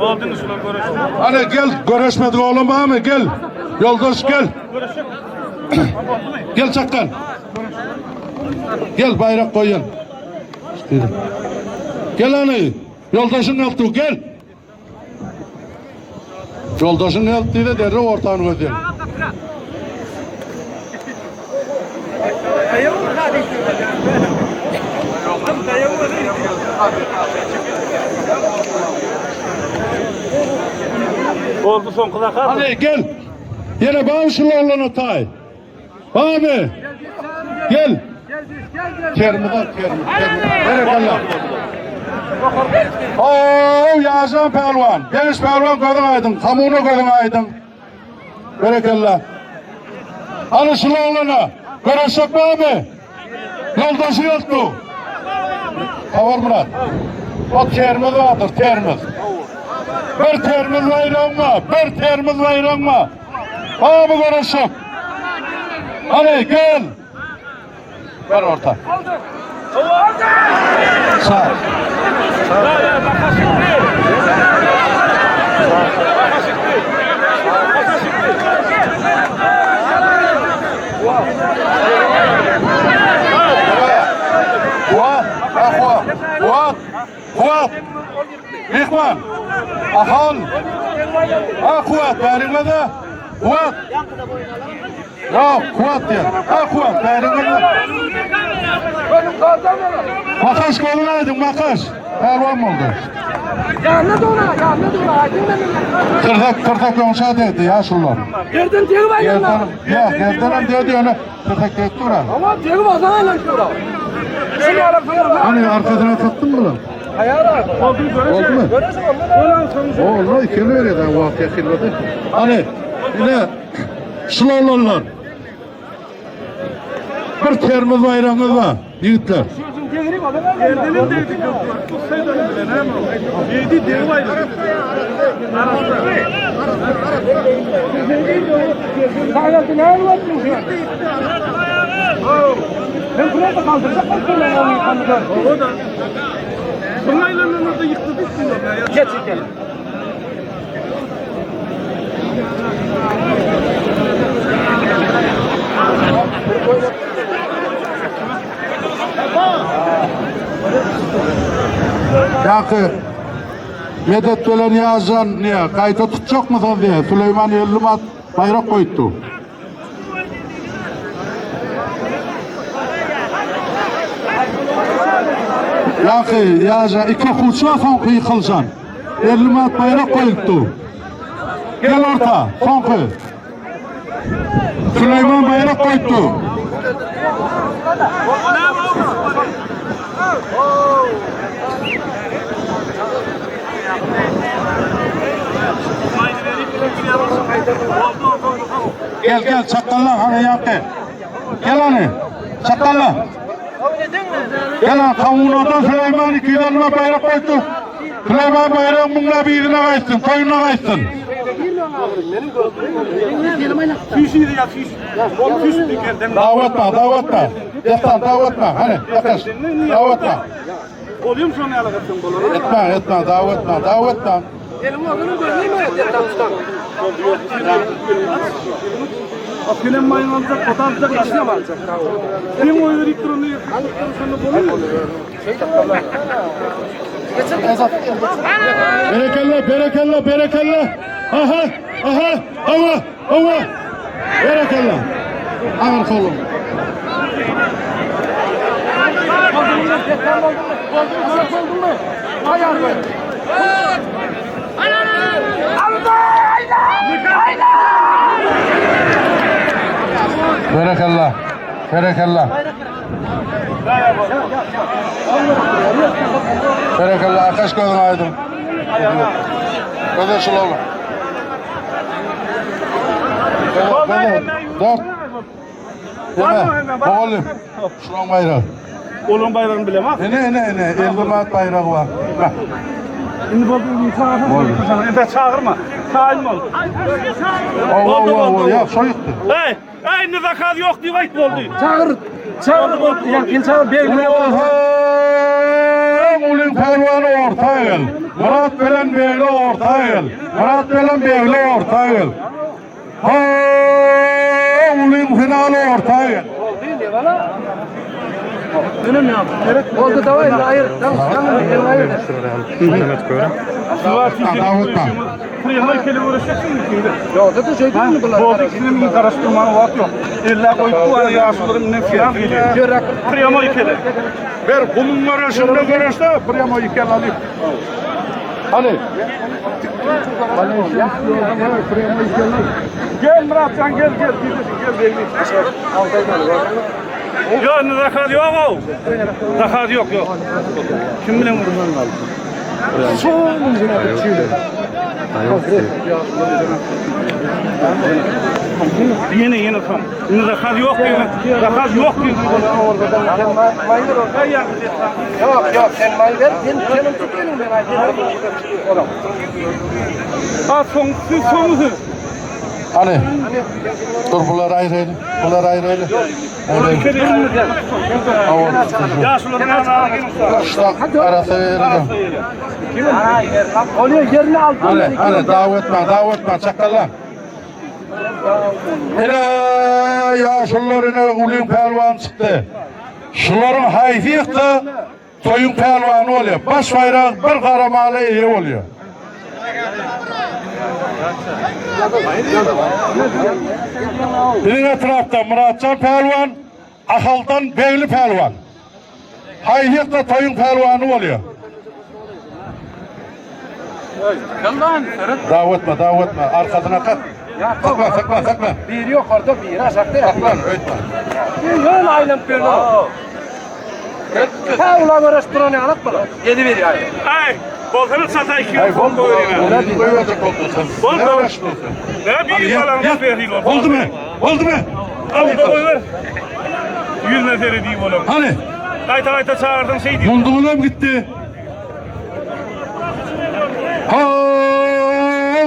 Olduğunu şuna görüşürüz. Hani gel, görüşmedik oğlum abi gel. Yoldaş gel. Gel çakkan. Gel bayrak koyun. Gel hani. Yoldaşın yaptı gel. Yoldaşın yaptığıyla derre ortağını ödeyin. Ayağım Oldu son kulak al. Hadi gel. Yine bana şularla tay. Abi. Gel. Kermi'den Kermi. Berekallah. Oo Yazan Pelvan. Genç Pelvan kadın aydın. Kamunu kadın aydın. Berekallah. Hadi şularla. Görüşük mü abi? Yoldaşı yoktu. Havar Murat. O termiz vardır, termiz. Bir termiz ayranma, bir termiz ayranma. Abi görüşük. Hadi gel. Ver orta. Sağ. Fuat. İhvan. Ahal. Fuat. Verin de. Fuat. Yok Fuat diyor. Fuat. Verin de. Makas kollaydın makas. Pervan oldu. Kırdak yonşa dedi ya şunlar. Gerden tegi var ya. Ya gerdenem dedi onu. Kırdak dedi ora. Ama tegi var sana lan şura. Seni alıp Hani arkasına taktın mı lan? Oldu mu? Oldu. İkili veriyor da vakıya kirledi. Hani yine şularlar. Bir termiz bayrağınız var. Yiğitler. Geldiğinin dedik. Tutsaydı öyle ne mi? Yedi dev var. Sağlıklı ne anlattın sen? Ben buraya da kaldıracak mı? O da. Bunlarla da yıktı bitsin ya. Gerçekten. Yakı medet veren yazan niye? Kayıta tutacak mısın diye Süleyman Yılmaz bayrak koydu. Yakı yazan iki kurşuna son kıyı kılsan. Yılmaz bayrak koydu. Gel orta son kıyı. Süleyman bayrak koydu. Gel çakallar hani yaptı. Gel hani çakallar. Gel hani kavunadan Süleyman 220 bayrak koydu. Süleyman bayrak bununla birine kaçsın, koyuna kaçsın. Fişini de yat fiş. O fiş dikerden. Davetma. Yatan davetma. Hani yaklaş. Davetma. Oluyor mu sonra alakasın bolana? Etme, davetma. Elim ağzını görmeyeyim mi? Akılın mayın alacak, kota alacak, yaşına mı alacak? Kim oy verip durunu sonra bolu mu? Berekallah. Aha. Berekallah. Ağır kolum. Berekallah. Berekallah. Akaş koydun aydın. Koydun şunu oğlum. Dört. Yeme. Oğlum. Şuran bayrağı. Oğlum bayrağını bilemem. Ne? Eldimat bayrağı var. Bak. Şimdi bu çağırma. Çağırma. Çağırma. Oo. Ya soyuktu. Hey nezakat yok diye vayt oldu. Çağır. Yakın çağır. Beygine Oha! Ulun pervanı orta el. Murat Belen Beyli orta el. Ha! Ulun finalı orta el. Dönüm ya. Oldu da var. Hayır. Tamam. Hayır. Davetma. Kıyımlar kelime uğraşacaksın mı kıyıda? Yok da şey değil mi bunlar? Bu ikisinin mi karıştırmanı vaat yok. İlla koyup bu araya yaşlıların ne filan geliyor. Kıyama ikili. Ver bunun arasında görürse Priyamo ikel alayım. Hani? Gel Muratcan gel. Gel belli. Yok rahat yok o. Rahat yok. Kim bilen bundan kaldı? Yine tam. Yine rahat yok diyor. Rahat yok diyor. Yok sen may ver. Senin tuttuğun ben Sonuzu. Hani? Dur bunlar ayrı. Bunlar ayrı. Yaşlıların ağzına gelin. İşte arası vereceğim. oluyor yerini aldı. Hani davetme çakallar. Hele yaşlılarına ulun pelvan çıktı. Şunların hayfiyeti toyun pelvanı oluyor. Baş bayrağı bir karamalı iyi oluyor. Benim etrafta Muratcan pelvan, Ahal'dan Beyli pelvan. Hayfiyeti toyun pelvanı oluyor. Davetme. Arkasına kalk. Sakla. Bir yok orada bir aşakta yok. Saklan, öğretme. Yön aylım böyle. Ha ulan restoranı alıp mı? 7 bir yani. Ay, boltanı satay ki. Ay, bol koyacak oldu sen. Bol Ne koy. uğraştın sen? Ne bir falan verdik o. Oldu mu? Al koy ver. 100 metre diyeyim oğlum. Hani? Kayta çağırdım şey diyeyim. Bulduğuna mı gitti?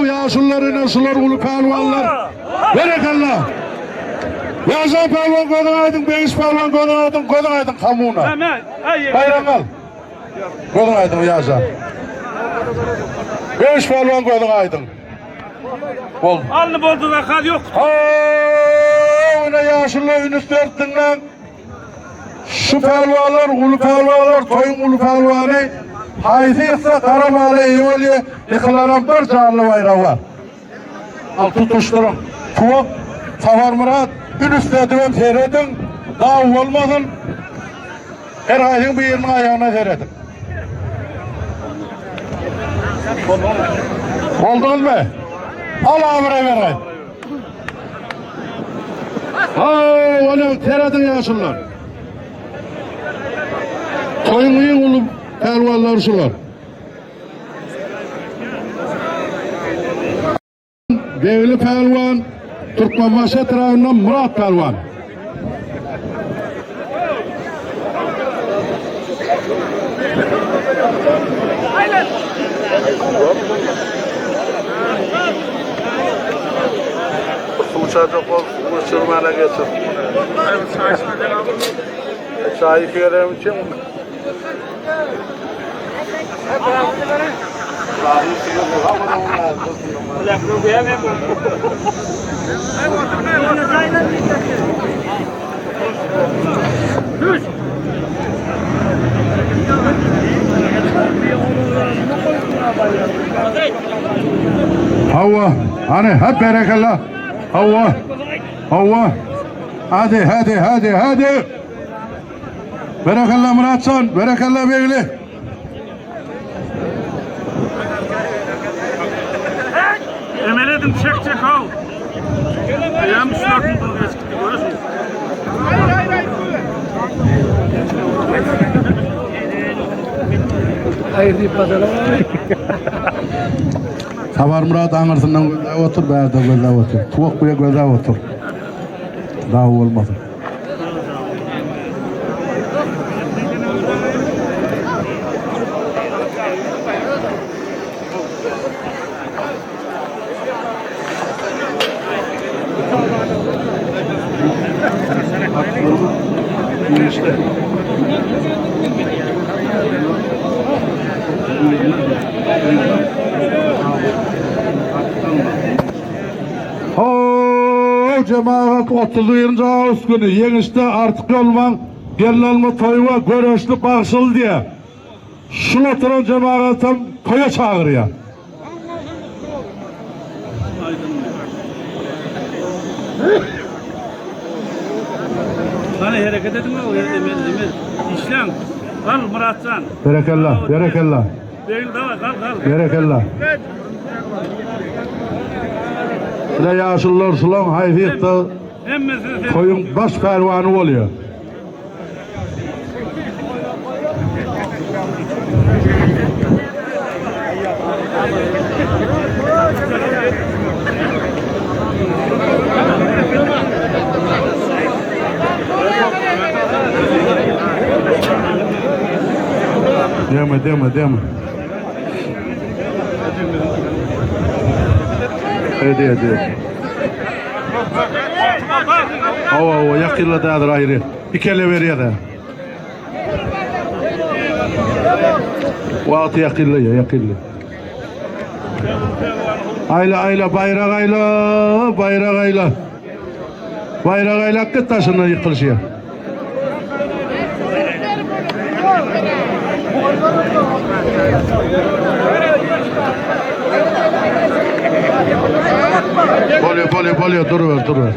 Yaşlıları nasıllar ulu pehlivanlar. Berekallah. Yaşan pehlivan kodun aydın, beyiş pehlivan kodun aydın kamuğuna. Bayram al. Kodun aydın yaşan. Beyiş pehlivan kodun aydın. Oldu. Alnı boldu rahat yok. Öyle yaşlı ünüs dörttünden. Şu pehlivanlar, ulu pehlivanlar, toyun ulu pehlivanı. Haysiyse karamalı iyi oluyor. Yıkılanan bir canlı bayrağı var. Al tutuşturun. Tuvak, Safar Murat, ünüs dedim seyredin. Daha olmasın. Her ayın bir yerinin ayağına seyredin. Oldunuz mu? Al amire verin. Öyle seyredin yaşlılar. Toyun iyi olup pelvanlar sular. Beyli pelvan, Türkmenbaşı etrafından Murat pelvan. Uçacak ol, uçurmana getir. Çayı verem için. Hava, hani hep berekallah. Hava. Hadi. Berekallah Muratcan, berekallah Beyli. Emeledim çek al. Ayağım üstüne buraya çıktı görüyorsun. Hayır deyip pazara. Safar Murat ağırsından gözde otur, beyazda gözde otur. Tuvak buraya gözde otur. Daha olmasın. Cemaat 30. Ağustos günü Yeniş'te artık olman gelin alma toyuva görüşlü bağışıl diye şunu oturan cemaatim toya çağırıyor. Hani hareket edin mi? İşlem. Al Muratcan. Berekallah. Berekallah. Şöyle yaşlılar sulan hayfiyette koyun baş pervanı oluyor. Deme. Hadi. Hava yakilla dağdır ayrı. İkele veriyor da. Vaatı yakilla. Ayla bayrak ayla. Bayrak ayla kıt taşına yıkılışıyor. Bolyo, dur ver.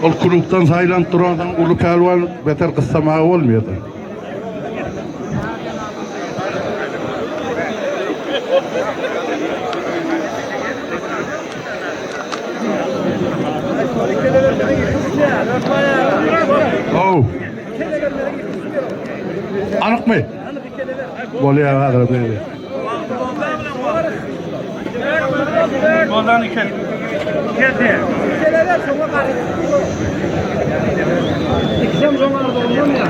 Ol kuluktan saylan duran ulu pelvan beter kıssamağı olmuyor da. Oh. Anık mı? Bolya kadar böyle. Boldan iken. Geldi. İkisem sonra da olmuyor mu ya?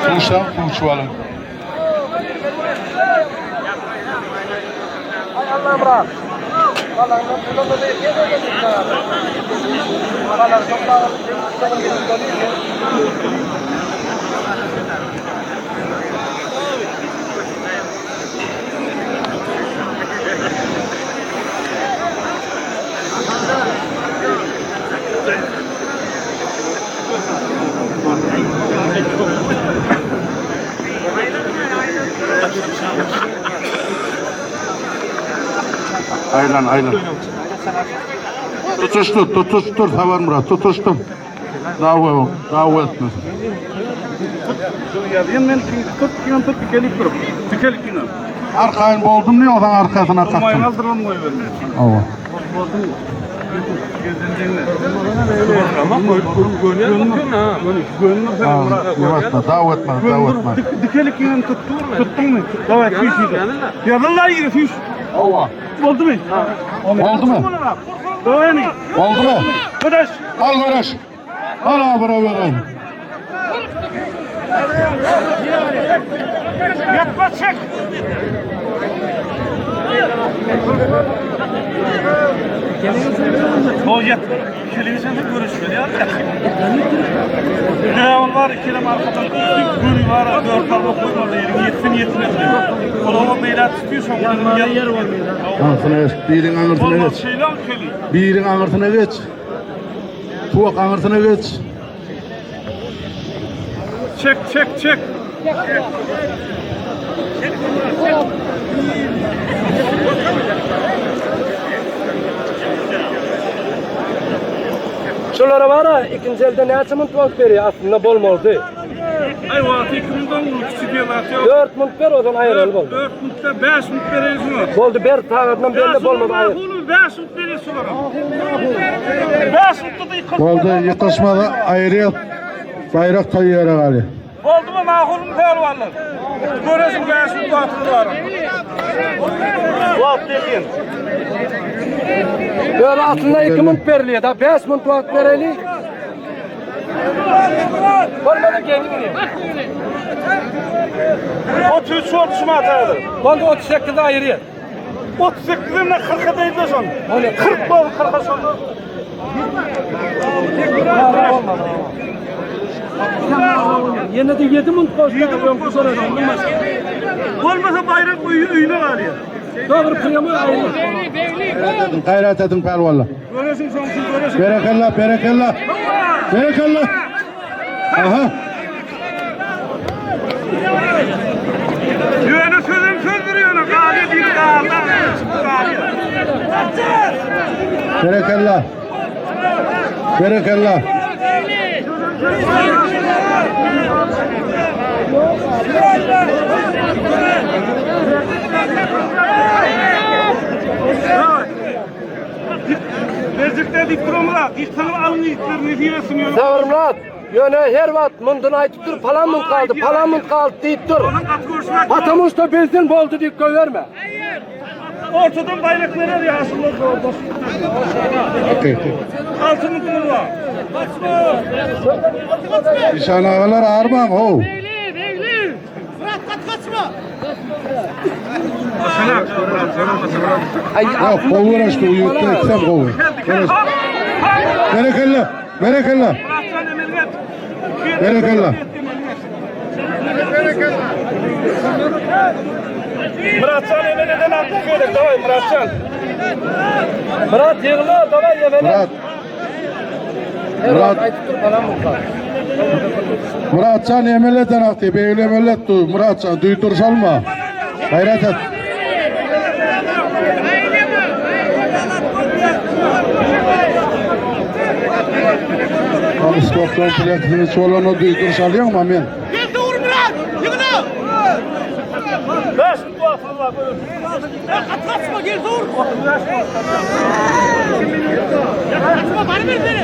Konuşalım. Allah'ım bırak. Vallahi ben de yemedim. Vallahi Aylan. Tutuştur, Havan Murat, tutuştur. Davet etme. Ben tut bir kere. Arkayın boldum ne odan arkasına Olmayın kalktım. aldıralım koy verin. Ava. Davet etme. Dikelik yine tuttun mu? Evet, fiş yedi. Yarınlar yürü fiş. Ava. Oldu mu? Oldu mu? Doğru. Oldu mu? Arkadaş. Al kardeş. Al abra vereyim. Yatma çek. O yat. Televizyonda görüşmeli ya. Ne onlar ikilem arkadan gül var. Dört parmak koymalı yerin yetsin. Kolama beyler tutuyorsan onların yer var mıydı? Anırtına geç. Birin anırtına Olmaz geç. şeyler köli. Birin anırtına geç. Tuğak anırtına geç. Çek. Şulara var ha, ikinci elde ne açımın tuvalet veriyor aslında bolmalı. Ay vaatı 2000'den küçük diyorlar. 4 mınt ver o zaman ayrıl oldu. 4 mıntda 5 mınt veriyorsun. Oldu ber tağırdan belli bolmadı ayrıl. 5 mınt veriyorsun. 5 mıntda da yıkılsın. Oldu yıkışmada ayrı bayrak koyuyor galiba. Oldu mu mahulun pelvanlar? Göresin 5 mınt batırı var. Vaat dediğin. Böyle aslında 2 mınt veriliyor da 5 mınt tuvalet veriliyor. Olmadı kendi biliyor. 33 ortuşuma atayadır. Oldu 38'de ayırıyor. 38'in de 40'a değil de son. 40 bol 40'a son. Yine de 7 mund koştu. Olmasa bayrak üyüne alıyor. Doğru kıyamı ayrı. Gayret edin pervalla. Göresin sonuçun göresin. Berekallah, berekallah. Berekallah. Aha. Yöne sözüm söz veriyor. Galiye bir dağıldı. Berekallah. Berekallah. Bezirkte diplomla, diktanım alın ilklerini diye sunuyorum. Savurmat. Yöne her vat mundun aytıp dur falan mund kaldı deyip dur. Atamışta benzin boldu deyip verme. Ortadan bayrakları arıyor aslında orada. Altının kulu var. İşan ağalar ağırmam o. Yok, kovur açtı, uyuttu, etsem kovur. Berekallah, berekallah. Berekallah. Muratcan Emene'den attık öyle. Davay Muratcan. Murat yığılı davay yemene. Murat. Aytıp dur falan mund kaldı. Muratcan emeleden aktı, beyle emelet du. Muratcan, duytur salma. Gayret et. Stop kompleksini çolunu duytur salıyor mu amin? Gel vur Murat. Yıkına. Beş bu atırlar böyle. Kaçma gel vur. Kaçma bari ver beni.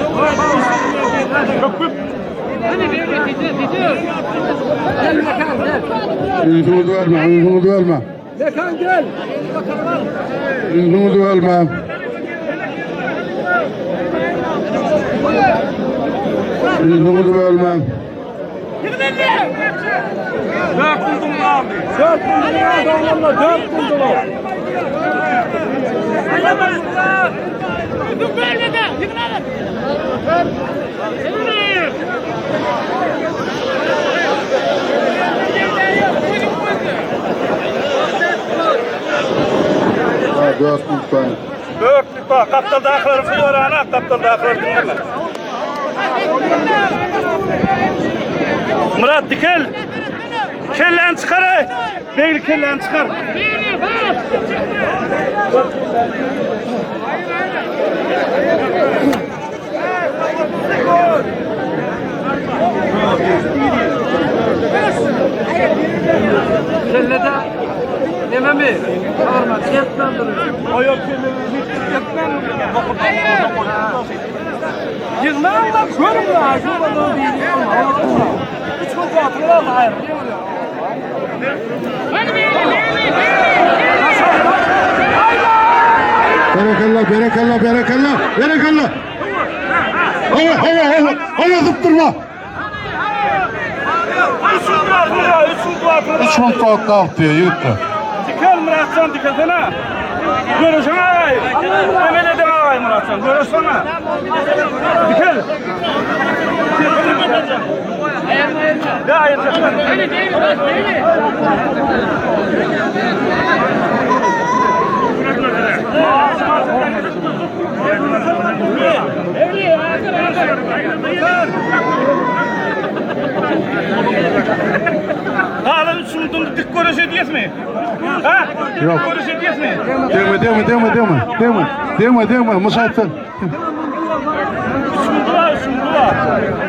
Uykumu verme, uykumu verme. Mekan gel. Uykumu verme. Uykumu verme. Dört buldum abi. 4 buldum. 4 buldum. Yıkın verme de. Yıkın alın. Ha, 4 tane. Dörtlük bak. Kaptan dağları fıyora ana. Kaptan dağları dinleme. Murat dikel. Kellen çıkar. Değil kellen çıkar. Kellede yeme mi? Çağırma. Yetmem durur. O yok kellerini yetmem. Yığmam da körüm ya. Şu balığı bilmiyorum. Üç gün kuatırlar da hayır. Berekallah, berekallah, berekallah, berekallah. Hava zıptırma. Üç mont kalktı, yırttı. Dikel Muratcan dikelsene. Görüşün ay. Hemen edin ay Muratcan. Görüşsene. Dikel. Ya ayıracaklar. Hala üçüncü dik görüşe diyorsun mi? Ha? Yok. Görüşe diyorsun mi? Deme, müsaade.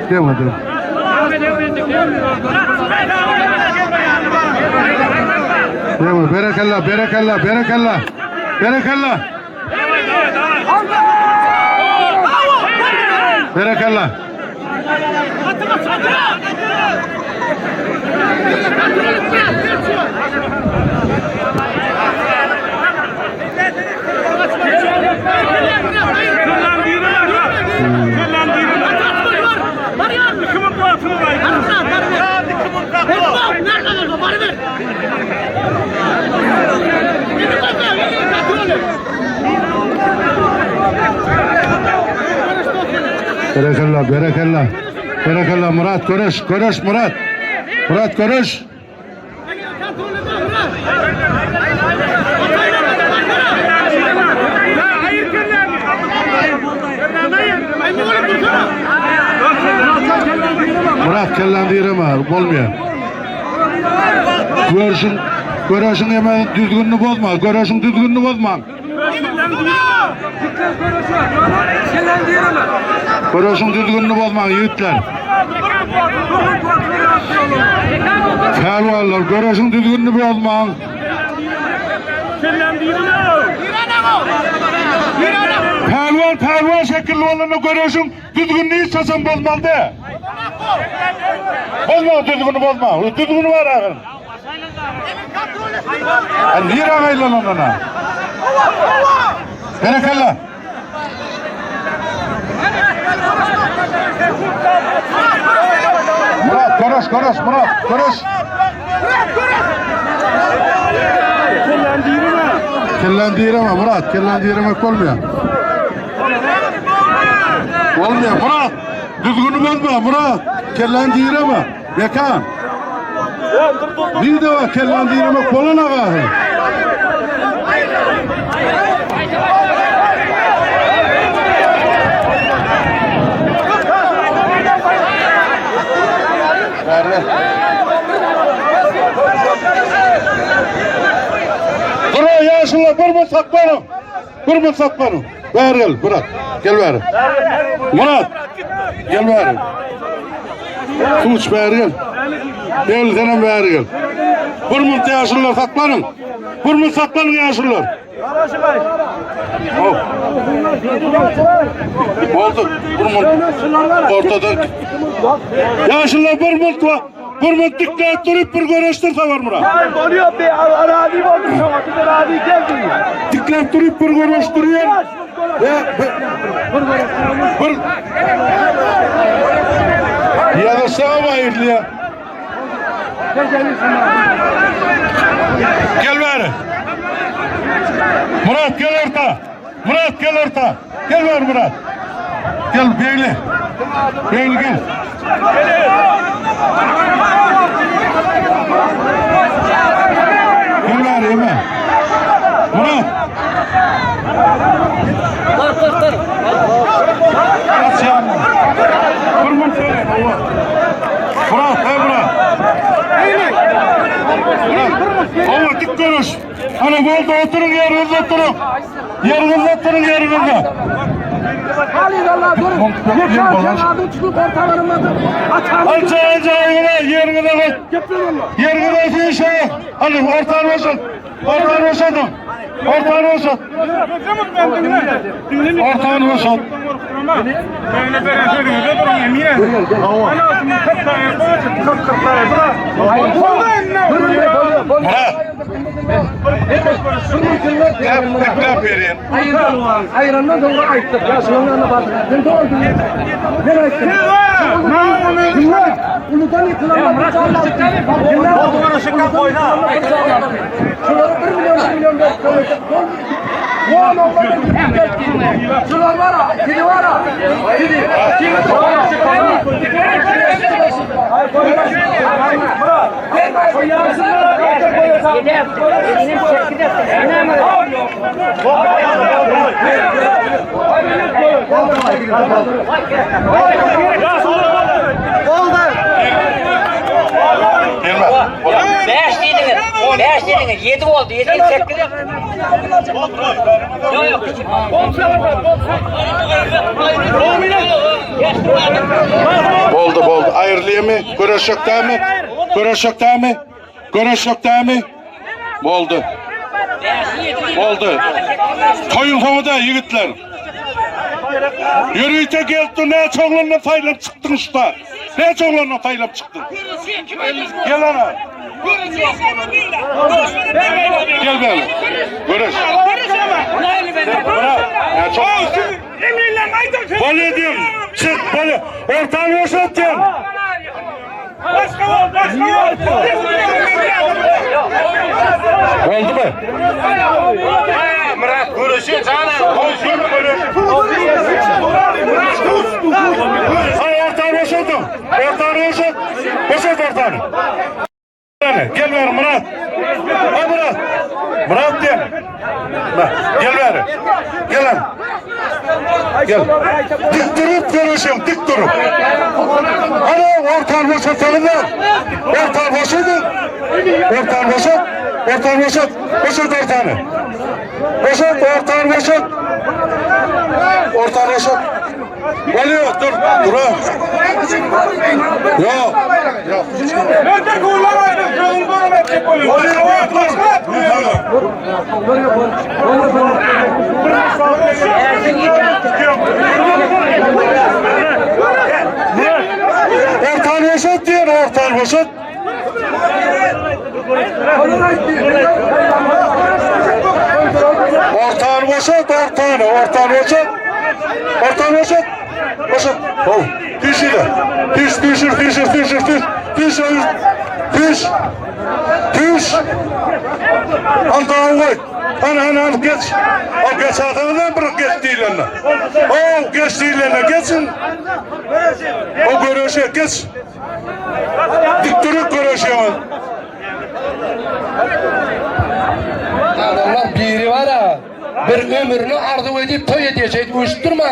Deme. Deme, berekallah. Berekallah. Berekallah. Berekalla Murat görüş Murat. Murat görüş. Murat kellendireme bolmayan. Görüşün hemen düzgününü bozma. Görüşün düzgününü bozma. Görüşün düzgününü bozma yiğitler. Fervallar görüşün düzgününü bozma. Pervan şekilli olanı görüyorsun, düzgünlüğü istesen bozmalı de. Bozma, düzgünü bozma. Düzgünü var ağır. Niye ağayla lan ona? Berekalla. Murat, konuş Murat, konuş. Kellendireme Murat, kellendiremek olmuyor. Olmuyor Murat. Düzgünü bozma Murat. Kellendireme. Yakan. Bir de var kellendiremek olan ağa. Dur yaşlılar kurban saklanın. Kurban saklanın. Ver gel Murat. Gel ver. Murat. Gel ver. Tuğç ver gel. Gel senem ver gel. Kurban yaşlılar saklanın. Kurban saklanın yaşlılar. Oldu. Kurban ortada. Yaşlılar kurban. Kurban dikkat durup bir görüştürse var Murat. Oluyor be arazi oldu sana. Bir arazi geldi. Dikkat durup bir görüştürüyor. Ya da sağa bayırlı ya. Gel bari. Murat gel orta. Murat gel orta. Gel ver Murat. Gel Beyli. Beyli gel. Gel bari hemen. Murat. Kaç yanına. Kurban söyle baba. Murat, hey Murat. Murat, baba dik konuş. Hani bolda oturun yerinizde oturun. Yerinizde oturun yerinizde. Allah durun. Yaşarken adım çıkıp ortalarımda açalım. Anca yerine bak. Yerine bir şey. Hadi ortağı olsun. Ortağı olsun. Ortağı olsun. Ortağı olsun. Murat. Vereyim. Ayrandan sonra ayıttır. Ya sonlarına bak. Ben doğru dinledim. Ben ayıttım. Dinle. Uludan yıkılanlar. Murat dinle. Olduğunu şıkkak koyna. Şunları 1 milyon şunlar var ha. Kili var ha. Kili. Beş dediniz, 7 oldu, 7'yi çekti. Yok. Oldu. Ayrılıyor mu? Görüş yok değil mi? Görüş yok değil mi? Oldu. Koyun komuda yiğitler. Yürüyte geldin, ne çoğlanla faylap çıktın usta. Ne çoğlanla faylap çıktın. Gel ana. Gel böyle. Görüş. Böyle diyorum. Çık böyle. Ortağı boşaltacağım. Oldu mu? Murat görüşün sana. Hay ortağı boşaltın. Ortanı boşalt. Boşalt ortanı. Gel ver Murat. Ha Murat. Murat diye. Gel ver. Gel lan. Gel. Dik durup görüşüm, dik durup. Ana ortan boşaltalım lan. Ortan boşaltın. Ortan boşalt. Ortan boşalt. Boşalt ortanı. Boşalt ortanı boşalt. Ortanı boşalt. Oluyor dur. Dur. Yok. Yok. Nerede kullamayın? Ortan boşalt diyor, ortan boşalt. Ortan boşalt, ortanı, ortan boşalt. Ortan boşalt. Boşalt. Oh, düş ile. Düş. Antağı koy. Ana geç. O geç adamdan bırak geç değillerine. O geç değillerine geçsin. O görüşe geç. Dik durup görüşüyor. Adamlar biri var ha. Bir ömrünü arzu edip toy edecek uyuşturma.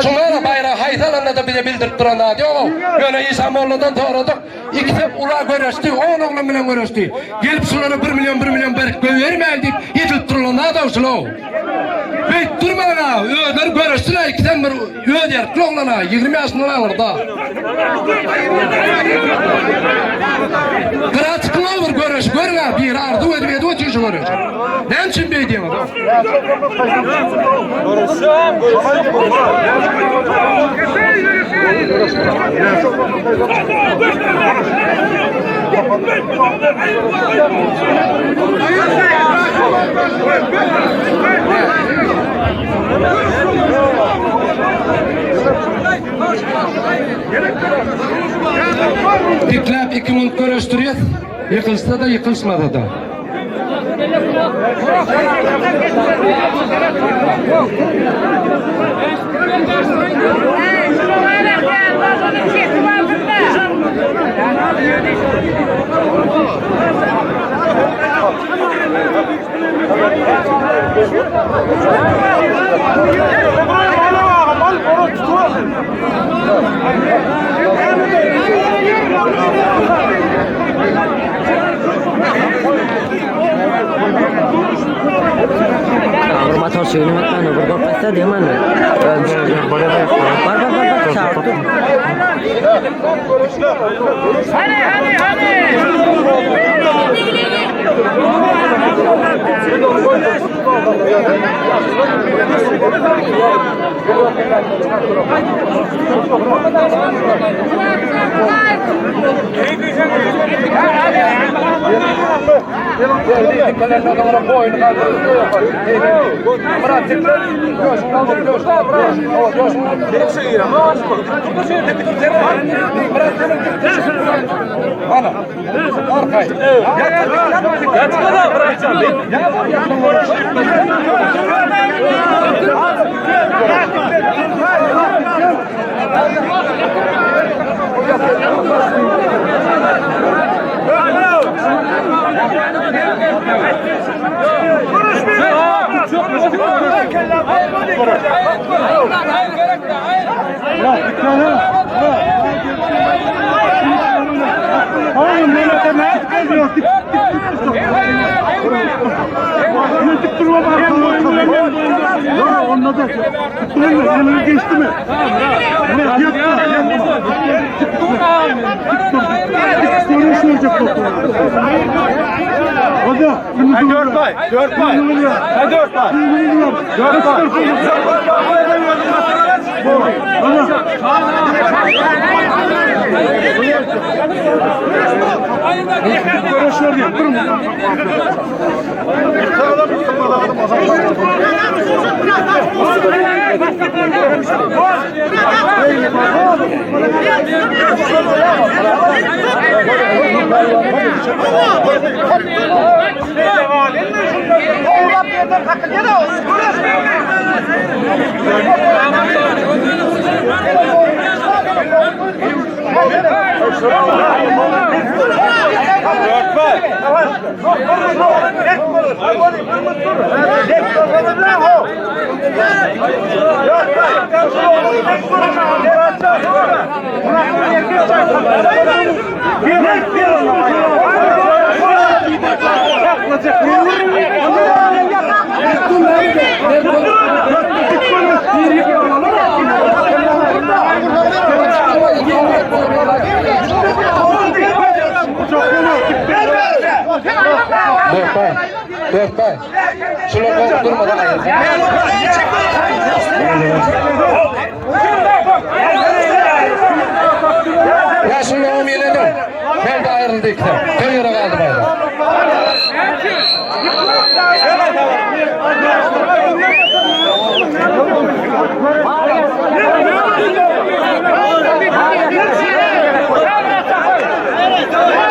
Şunlara bayrağı haytalanla da bize bildirip duran adı yok. Böyle İsamoğlu'ndan doğradık. İkisi ula görüştü, 10 oğlum bilen görüştü. Gelip şunlara 1 milyon berk vermeyin deyip yetilip durulan adı olsun o. Beyt durmana, öder görüştüler, ikiden bir öder, çoğlana, 20 yaşında alır da. Kıraçıklı olur görüş, görüne bir arzu edip ötüşü görüş. Ne için beydiyem adam? Diklep 2 minut görüştürüyor, yıkılsa da yıkılsmadı da. Motor suyunu makan, berapa di mana? Bar, satu. Dörtbay. Şular durmadan ayır. Ya şunu umiyeledim. Ben de ayrıldı iki tane. Köy yere kaldı bayda. Hey!